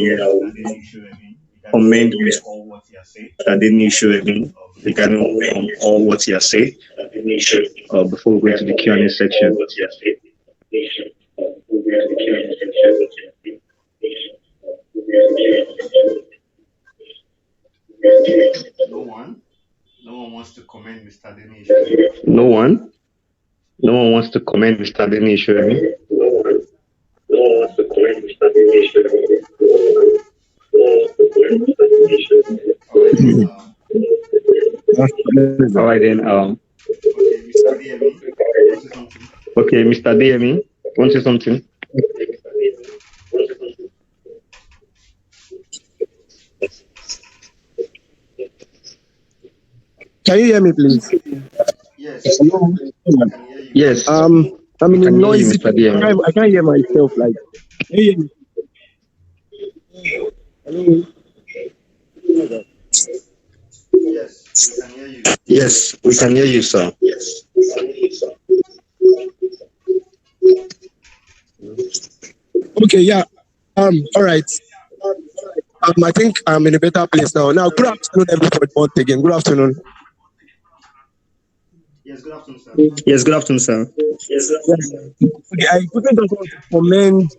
[SPEAKER 4] comment with Adeniyi SHOREMI regarding all what you have said before we go to the Q&A section?
[SPEAKER 5] No one wants to comment, Mr. Adeniyi SHOREMI.
[SPEAKER 4] No one wants to comment, Mr. Adeniyi SHOREMI. All right then. Okay, Mr. Adeniyi, want to say something?
[SPEAKER 3] Can you hear me, please?
[SPEAKER 5] Yes.
[SPEAKER 4] Yes.
[SPEAKER 3] I'm in a noisy.
[SPEAKER 4] Mr.
[SPEAKER 3] I can't hear myself. Like, can you hear me? Hello.
[SPEAKER 5] Yes, we can hear you.
[SPEAKER 4] Yes, we can hear you, sir.
[SPEAKER 3] Okay, yeah. All right. I think I'm in a better place now. Now, good afternoon, everybody. Once again, good afternoon.
[SPEAKER 5] Yes, good afternoon, sir.
[SPEAKER 4] Yes, good afternoon, sir.
[SPEAKER 3] Okay, I quickly just want to commend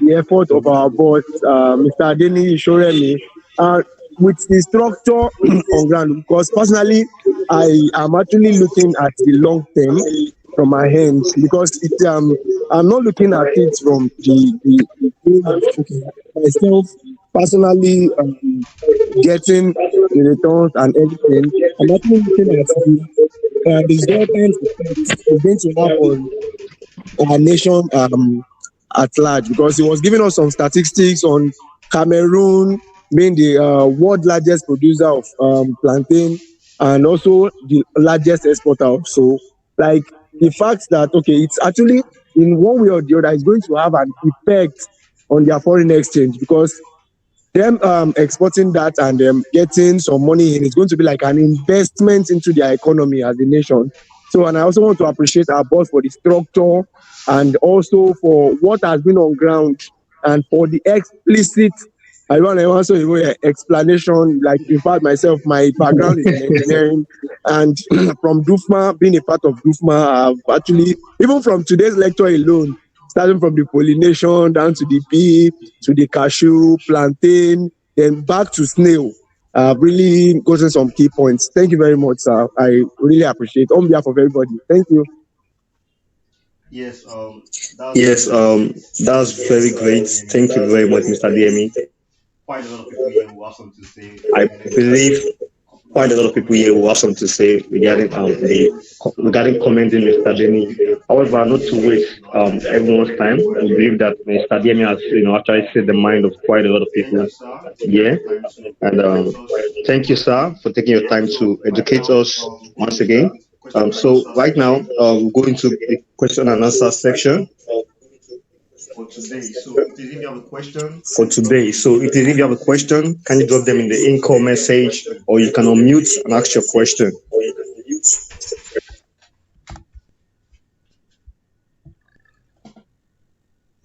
[SPEAKER 3] the effort of our boss, Mr. Adeniyi SHOREMI, with the structure on ground. Because personally, I am actually looking at the long term from my hand because I'm not looking at it from the myself personally getting the returns and everything. I'm actually looking at the resultant effects it's going to have on our nation at large, because he was giving us some statistics on Cameroon being the world largest producer of plantain and also the largest exporter. So, like, the fact that, okay, it's actually in one way or the other, it's going to have an effect on their foreign exchange, because them exporting that and getting some money in is going to be like an investment into their economy as a nation. So, and I also want to appreciate our boss for the structure and also for what has been on ground and for the explicit I want to also explanation. Like, in fact, myself, my background is in engineering, and from DUFMA, being a part of DUFMA, I've actually, even from today's lecture alone, starting from the pollination down to the bee, to the cashew, plantain, then back to snail. Really goes in some key points. Thank you very much, sir. I really appreciate it. On behalf of everybody. Thank you.
[SPEAKER 5] Yes, that's
[SPEAKER 4] Yes,
[SPEAKER 5] very great.
[SPEAKER 4] that's very
[SPEAKER 5] Mr.
[SPEAKER 4] great.
[SPEAKER 5] Adeniyi.
[SPEAKER 4] Thank you
[SPEAKER 5] I
[SPEAKER 4] very much,
[SPEAKER 5] believe
[SPEAKER 4] Mr. DME.
[SPEAKER 5] quite a lot of people here will have something to say
[SPEAKER 4] I
[SPEAKER 5] regarding
[SPEAKER 4] believe quite a lot of people here will have
[SPEAKER 5] commenting
[SPEAKER 4] something to say regarding
[SPEAKER 5] comments
[SPEAKER 4] regarding commenting Mr. Denny. However, not to waste everyone's time, I believe that Mr. Denny has actually set the mind of quite a lot of
[SPEAKER 5] Thank
[SPEAKER 4] people
[SPEAKER 5] you, sir, for taking
[SPEAKER 4] here.
[SPEAKER 5] your time to
[SPEAKER 4] And
[SPEAKER 5] educate us
[SPEAKER 4] thank you,
[SPEAKER 5] once
[SPEAKER 4] sir,
[SPEAKER 5] again.
[SPEAKER 4] for taking your time
[SPEAKER 5] So
[SPEAKER 4] to
[SPEAKER 5] right
[SPEAKER 4] educate
[SPEAKER 5] now,
[SPEAKER 4] us
[SPEAKER 5] we're going
[SPEAKER 4] once
[SPEAKER 5] to
[SPEAKER 4] again.
[SPEAKER 5] start the question and
[SPEAKER 4] So
[SPEAKER 5] answer
[SPEAKER 4] right now,
[SPEAKER 5] section
[SPEAKER 4] we're going to the question and answer section
[SPEAKER 5] for today. So please, if you have a question,
[SPEAKER 4] for
[SPEAKER 5] can you drop
[SPEAKER 4] today.
[SPEAKER 5] them in the
[SPEAKER 4] So it
[SPEAKER 5] in
[SPEAKER 4] is if you have a
[SPEAKER 5] comment section,
[SPEAKER 4] question, can you drop them in the
[SPEAKER 5] or you
[SPEAKER 4] in-call
[SPEAKER 5] can ask your
[SPEAKER 4] message,
[SPEAKER 5] question.
[SPEAKER 4] or you can unmute and ask your question.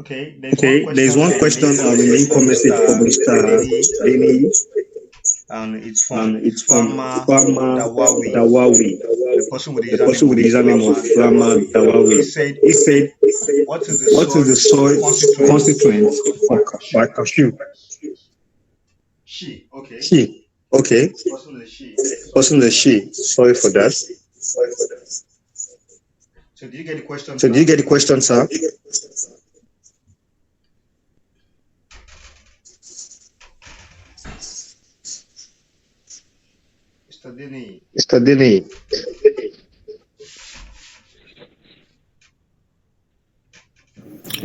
[SPEAKER 5] Okay, there's one
[SPEAKER 4] Okay, there's
[SPEAKER 5] question
[SPEAKER 4] one
[SPEAKER 5] in the
[SPEAKER 4] question
[SPEAKER 5] in-com
[SPEAKER 4] in the
[SPEAKER 5] message
[SPEAKER 4] income
[SPEAKER 5] from
[SPEAKER 4] message from
[SPEAKER 5] Mr.
[SPEAKER 4] Mr.
[SPEAKER 5] Adeniyi,
[SPEAKER 4] Adeniyi,
[SPEAKER 5] and it's from
[SPEAKER 4] and it's from
[SPEAKER 5] Frama
[SPEAKER 4] Frama
[SPEAKER 5] Dawawi,
[SPEAKER 4] Dawawi,
[SPEAKER 5] and the person with the
[SPEAKER 4] the
[SPEAKER 5] username
[SPEAKER 4] person with
[SPEAKER 5] of
[SPEAKER 4] the username of
[SPEAKER 5] Frama
[SPEAKER 4] Frama
[SPEAKER 5] Dawawi. He
[SPEAKER 4] Dawawi.
[SPEAKER 5] said,
[SPEAKER 4] He said,
[SPEAKER 5] "What is the
[SPEAKER 4] "What is
[SPEAKER 5] soil
[SPEAKER 4] the soil
[SPEAKER 5] constituents
[SPEAKER 4] constituent
[SPEAKER 5] for
[SPEAKER 4] for
[SPEAKER 5] cashew?"
[SPEAKER 4] cashew?"
[SPEAKER 5] She. Okay,
[SPEAKER 4] She. Okay,
[SPEAKER 5] the person is she. Sorry
[SPEAKER 4] person
[SPEAKER 5] for
[SPEAKER 4] the
[SPEAKER 5] that.
[SPEAKER 4] she. Sorry for that.
[SPEAKER 5] So did you get the question,
[SPEAKER 4] So, did you
[SPEAKER 5] sir?
[SPEAKER 4] get the question, sir?
[SPEAKER 5] Mr. Denny.
[SPEAKER 4] Mr. Denny.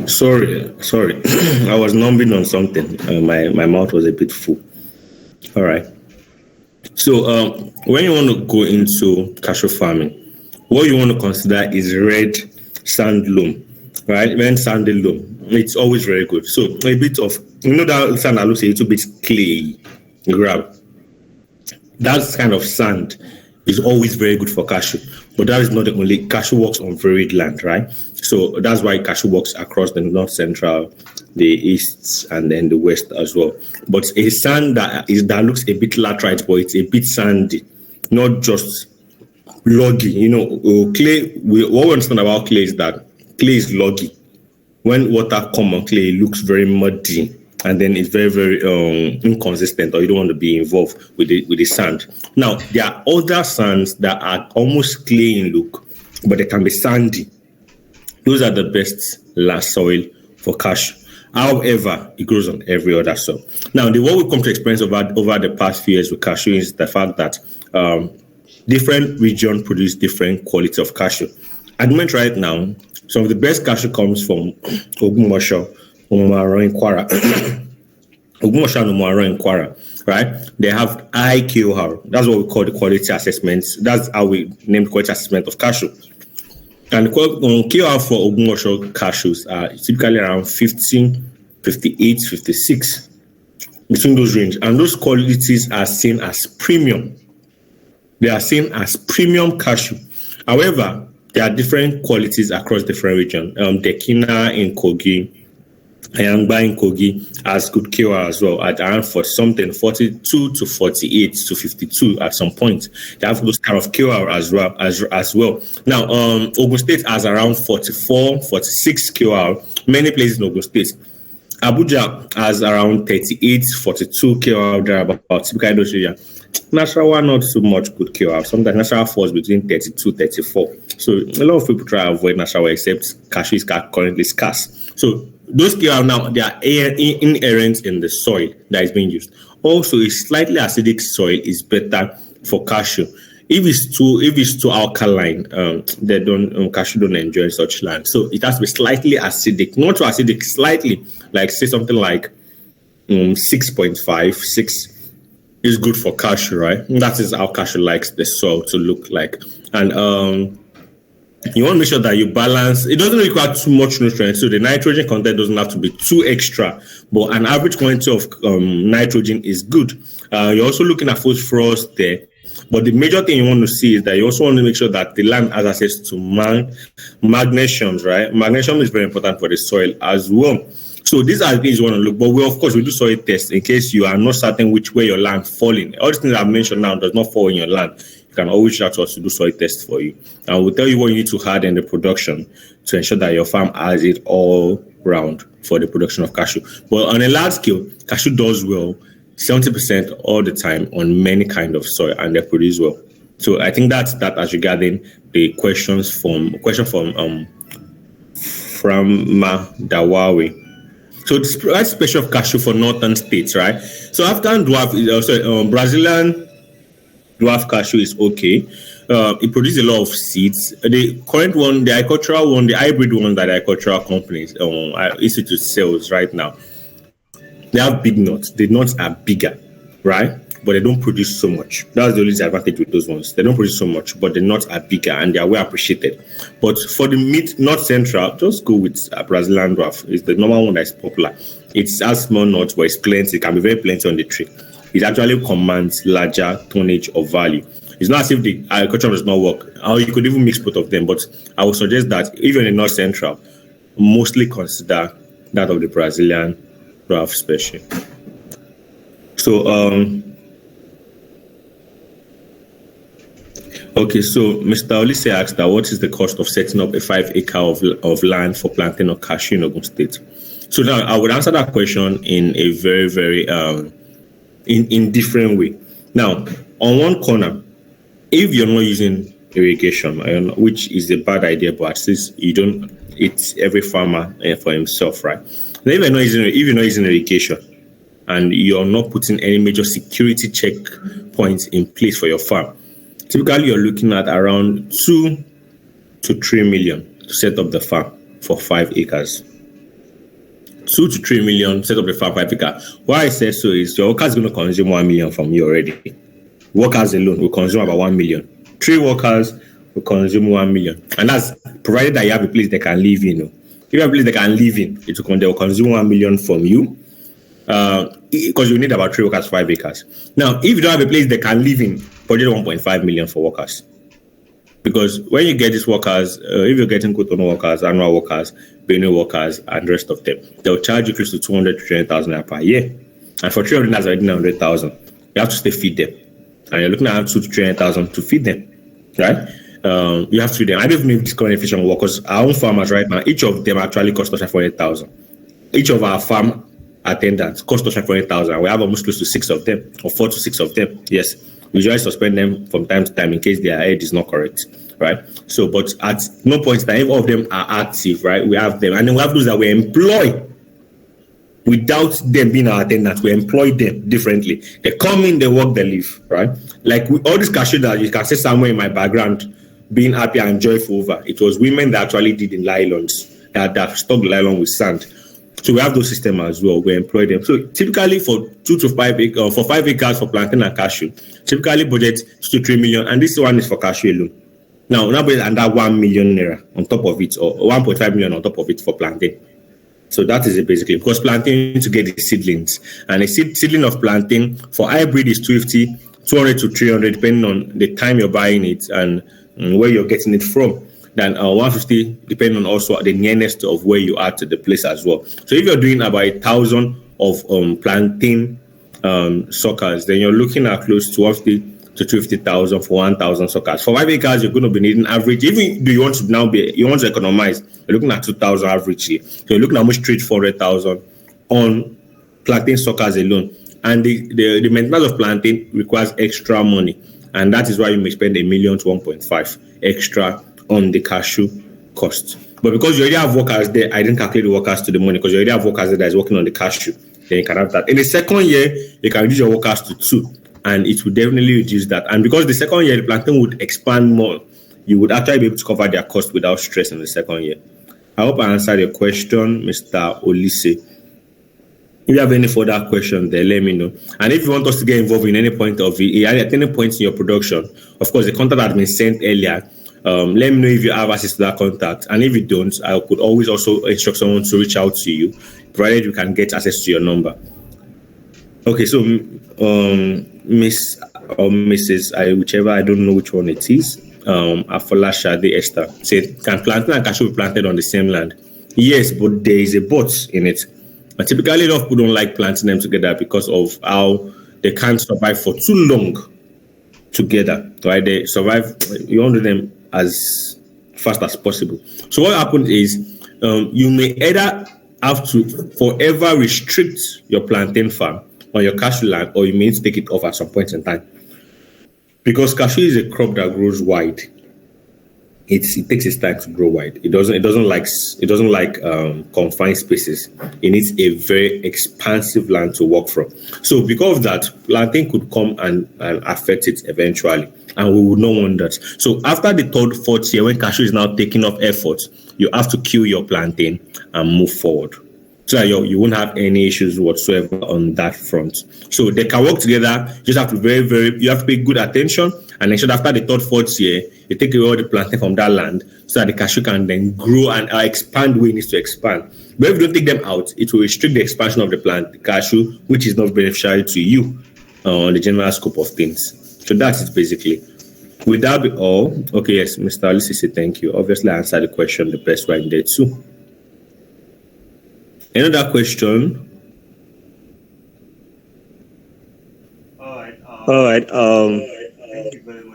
[SPEAKER 1] Sorry. I was numbing on something. My mouth was a bit full. All right. So when you want to go into cashew farming, what you want to consider is red sand loam, right? When sandy loam, it's always very good. So a bit of that sand that looks a little bit clay, grab. That kind of sand is always very good for cashew. But that is not the only cashew works on varied land, right? So that's why cashew works across the north central, the east, and then the west as well. But a sand that looks a bit laterite, but it's a bit sandy, not just loggy. Clay. What we understand about clay is that clay is loggy. When water comes on clay, it looks very muddy, and then it's very, very inconsistent, or you don't want to be involved with the sand. Now, there are other sands that are almost clay in look, but they can be sandy. Those are the best last soil for cashew. However, it grows on every other soil. Now, what we come to experience over the past few years with cashew is the fact that different regions produce different quality of cashew. At the moment right now, some of the best cashew comes from Ogumosho, Omaro, and Kwara. Ogumosho and Omaro and Kwara, right? They have IQR. That's what we call the quality assessments. That's how we name the quality assessment of cashew. And the QR for Ogumosho cashews are typically around 15, 58, 56, between those range. And those qualities are seen as premium. They are seen as premium cashew. However, there are different qualities across different regions. Dekina in Kogi, Ayangba in Kogi has good QR as well at around 42 to 48 to 52 at some point. They have those kind of QR as well. Now, Ogun State has around 44, 46 QR. Many places in Ogun State. Abuja has around 38, 42 QR thereabouts. Typically those areas. Nasarawa not so much good QR. Sometimes Nasarawa falls between 32, 34. So a lot of people try to avoid Nasarawa except cashew is currently scarce. So those QR now, they are inherent in the soil that is being used. Also, a slightly acidic soil is better for cashew. If it's too alkaline, cashew don't enjoy such land. So it has to be slightly acidic, not too acidic, slightly, like say something like 6.5, 6 is good for cashew, right? And that is how cashew likes the soil to look like. And you want to make sure that you balance. It doesn't require too much nutrients, so the nitrogen content doesn't have to be too extra, but an average quantity of nitrogen is good. You're also looking at phosphorus there, but the major thing you want to see is that you also want to make sure that the land has access to magnesium, right? Magnesium is very important for the soil as well. So these are the things you want to look. But we, of course, we do soil tests in case you are not certain which way your land falling. All these things I've mentioned now does not fall in your land. You can always reach out to us to do soil tests for you. And we'll tell you what you need to add in the production to ensure that your farm has it all round for the production of cashew. But on a large scale, cashew does well 70% all the time on many kind of soil, and they produce well. So I think that's that as regarding the question from Dawawi. So that's special of cashew for northern states, right? So African dwarf is also Brazilian dwarf cashew is okay. It produces a lot of seeds. The current one, the agricultural one, the hybrid one that the agricultural companies institute sells right now, they have big nuts. The nuts are bigger, right? But they don't produce so much. That's the only disadvantage with those ones. They don't produce so much, but the nuts are bigger and they are well appreciated. But for the mid North Central, just go with Brazilian dwarf. It's the normal one that's popular. It has small nuts, but it's plenty. It can be very plenty on the tree. It actually commands larger tonnage of value. It's not as if the agriculture does not work. Or you could even mix both of them. But I would suggest that even in North Central, mostly consider that of the Brazilian dwarf species. So, okay, so Mr. Olise asked that what is the cost of setting up a 5 acre of land for planting or cashew in Ogun State? So now I would answer that question in a very, very in different way. Now, on one corner, if you're not using irrigation, which is a bad idea, but at least you don't, it's every farmer for himself, right? Then if you're not using irrigation and you're not putting any major security checkpoints in place for your farm, typically you're looking at around 2 to 3 million to set up the farm for 5 acres. 2 to 3 million set up the farm 5 acres. Why I said so is your workers are going to consume 1 million from you already. Workers alone will consume about 1 million. 3 workers will consume 1 million. And that's provided that you have a place they can live in. If you have a place they can live in, they will consume 1 million from you. Because you need about 3 workers, 5 acres. Now, if you don't have a place they can live in, budget 1.5 million for workers. Because when you get these workers, if you're getting Cotonou workers, annual workers, Benue workers, and the rest of them, they'll charge you close to 200 to 300,000 per year. And for 300, that's already 900,000. You have to still feed them. And you're looking at 2 to 300,000 to feed them, right? You have to feed them. I don't know if this current efficient work, because our own farmers right now, each of them actually cost us 400,000. Each of our farm attendants cost us 400,000. We have almost close to 6 of them, or 4 to 6 of them. Yes. We usually suspend them from time to time in case their head is not correct, right? So, but at no point in time, if all of them are active, right, we have them. And then we have those that we employ without them being our attendants. We employ them differently. They come in, they work, they leave, right? Like all this cashew that you can see somewhere in my background being happy and joyful over, it was women that actually did in nylons, that stocked the nylon with sand. So we have those systems as well. We employ them. So typically for 2 to 5 acres, for 5 acres for plantain and cashew, typically budget 2 to 3 million, and this one is for cashew alone. Now budget under 1 million naira on top of it, or 1.5 million on top of it for plantain. So that is it basically, because plantain to get the seedlings, and a seedling of plantain for hybrid is 250, 200 to 300, depending on the time you're buying it and where you're getting it from. Then 150, depending on also the nearness of where you are to the place as well. So if you're doing about 1,000 of plantain suckers, then you're looking at close to 150 to 250,000 for 1,000 suckers. For 5 acres, you're going to be needing average. Even do you want to economize, you're looking at 2,000 averagely. So you're looking at almost 400,000 on plantain suckers alone. And the maintenance of plantain requires extra money, and that is why you may spend $1 million to 1.5 extra on the cashew cost. But because you already have workers there, I didn't calculate the workers to the money, because you already have workers there that is working on the cashew. Then you can have that. In the second year, you can reduce your workers to 2, and it will definitely reduce that. And because the second year, the plantain would expand more, you would actually be able to cover their cost without stress in the second year. I hope I answered your question, Mr. Olise. If you have any further questions there, let me know. And if you want us to get involved in any point of it, at any point in your production, of course, the contact has been sent earlier. Let me know if you have access to that contact. And if you don't, I could always also instruct someone to reach out to you, provided you can get access to your number. Okay, so Miss or Mrs., whichever, I don't know which one it is, Afola Shade Esther said, can plantain and cashew be planted on the same land? Yes, but there is a but in it. But typically, a lot of people don't like planting them together because of how they can't survive for too long together, right? They survive, you want to do them as fast as possible. So what happens is you may either have to forever restrict your plantain farm on your cashew land, or you may need to take it off at some point in time. Because cashew is a crop that grows wide. It takes its time to grow wide. It doesn't like confined spaces. It needs a very expansive land to work from. So because of that, planting could come and affect it eventually, and we would not want that. So after the third, fourth year, when cashew is now taking off effort, you have to kill your plantain and move forward, so that you won't have any issues whatsoever on that front. So they can work together. You just have to you have to pay good attention and ensure that after the third, fourth year, you take away all the plantain from that land so that the cashew can then grow and expand where it needs to expand. But if you don't take them out, it will restrict the expansion of the cashew, which is not beneficial to you on the general scope of things. So that's it basically. Would that be all? Okay, yes, Mr. Alice said thank you. Obviously, I answered the question the best way I did too. Another question?
[SPEAKER 4] All right.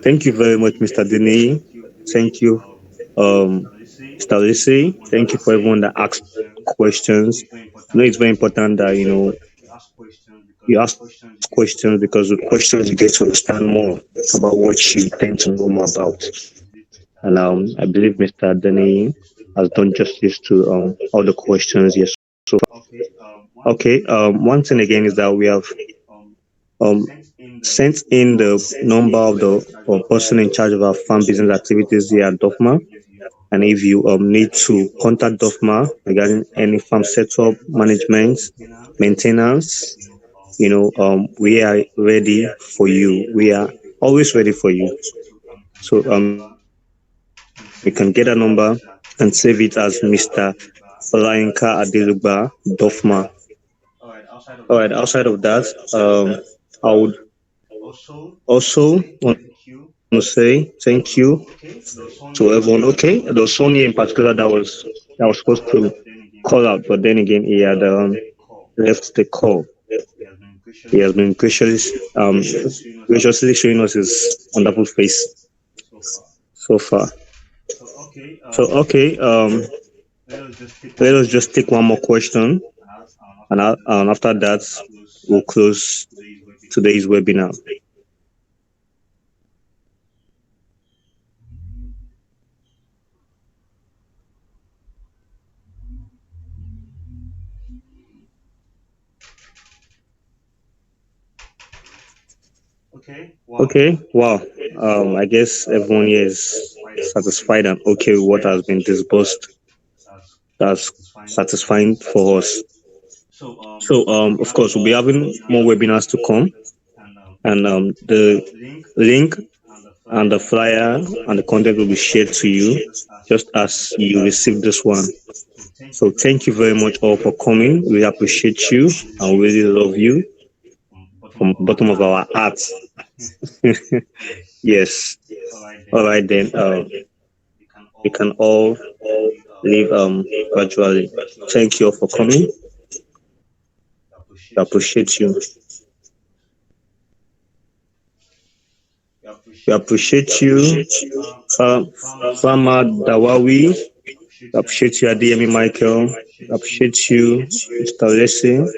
[SPEAKER 4] Thank you very much, Mr. Adeniyi. Thank you, Mr. Alice. Thank you for everyone that asked questions. I know it's very important that you ask questions, because with questions you get to understand more about what you tend to know more about. And I believe Mr. Adeniyi has done justice to all the questions. Yes. So okay. One thing again is that we have sent in the number of the person in charge of our farm business activities here at DOFMA. And if you need to contact DOFMA regarding any farm setup, management, maintenance, we are ready for you. We are always ready for you. So you can get a number and save it as Mr. Olayinka Adelugba DOFMA. All right. Outside of that, I would also want to say thank you to everyone. Okay, there was Sony in particular that was supposed to call out, but then again he had left the call. He has been graciously showing us his wonderful face so far. So okay, let us just take one more question, and after that we'll close today's webinar. Okay, wow. I guess everyone here is satisfied and okay with what has been discussed. That's satisfying for us. So, of course, we'll be having more webinars to come, and the link and the flyer and the content will be shared to you just as you receive this one. So, thank you very much all for coming. We appreciate you and really love you from the bottom of our hearts. Yes. All right then. We can all leave gradually. Thank you all for coming. We appreciate you. We appreciate you, Farmer Dawawi. We appreciate you, Adeniyi Michael. We appreciate you, Mr. Lessing.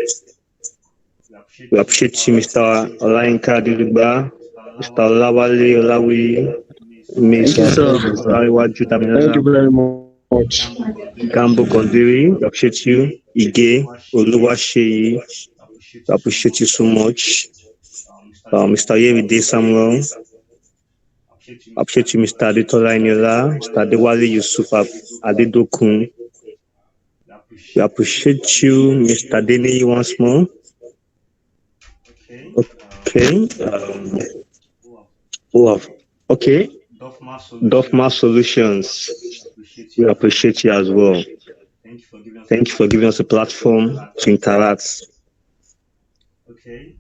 [SPEAKER 4] We appreciate you, Mr. Olayinka Adelugba, Mr. Olawale Olawi, Mr. Olaiwaju Damilola.
[SPEAKER 3] Thank you very much.
[SPEAKER 4] Gambo Kondiri, we appreciate you. Ige Oluwaseyi, we appreciate you so much. Mr. Yeride Samuel, appreciate you, Mr. Adetola Eniola, Mr. Adewale Yusuf Adedokun. We appreciate you, Mr. Adeniyi once more. Okay. Okay. DOFMA Solutions. We appreciate you as well. Thank you for giving us a platform to interact.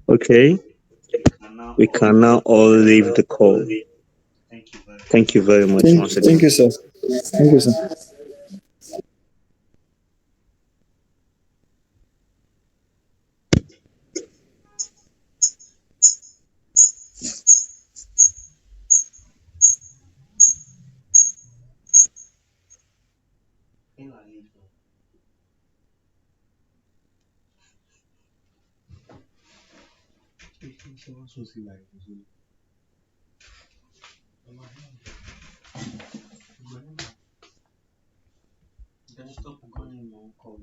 [SPEAKER 4] Okay. We can now all leave the call. Thank you very much once again.
[SPEAKER 6] Thank you, sir. Thank you, sir.
[SPEAKER 5] Then stop going on call.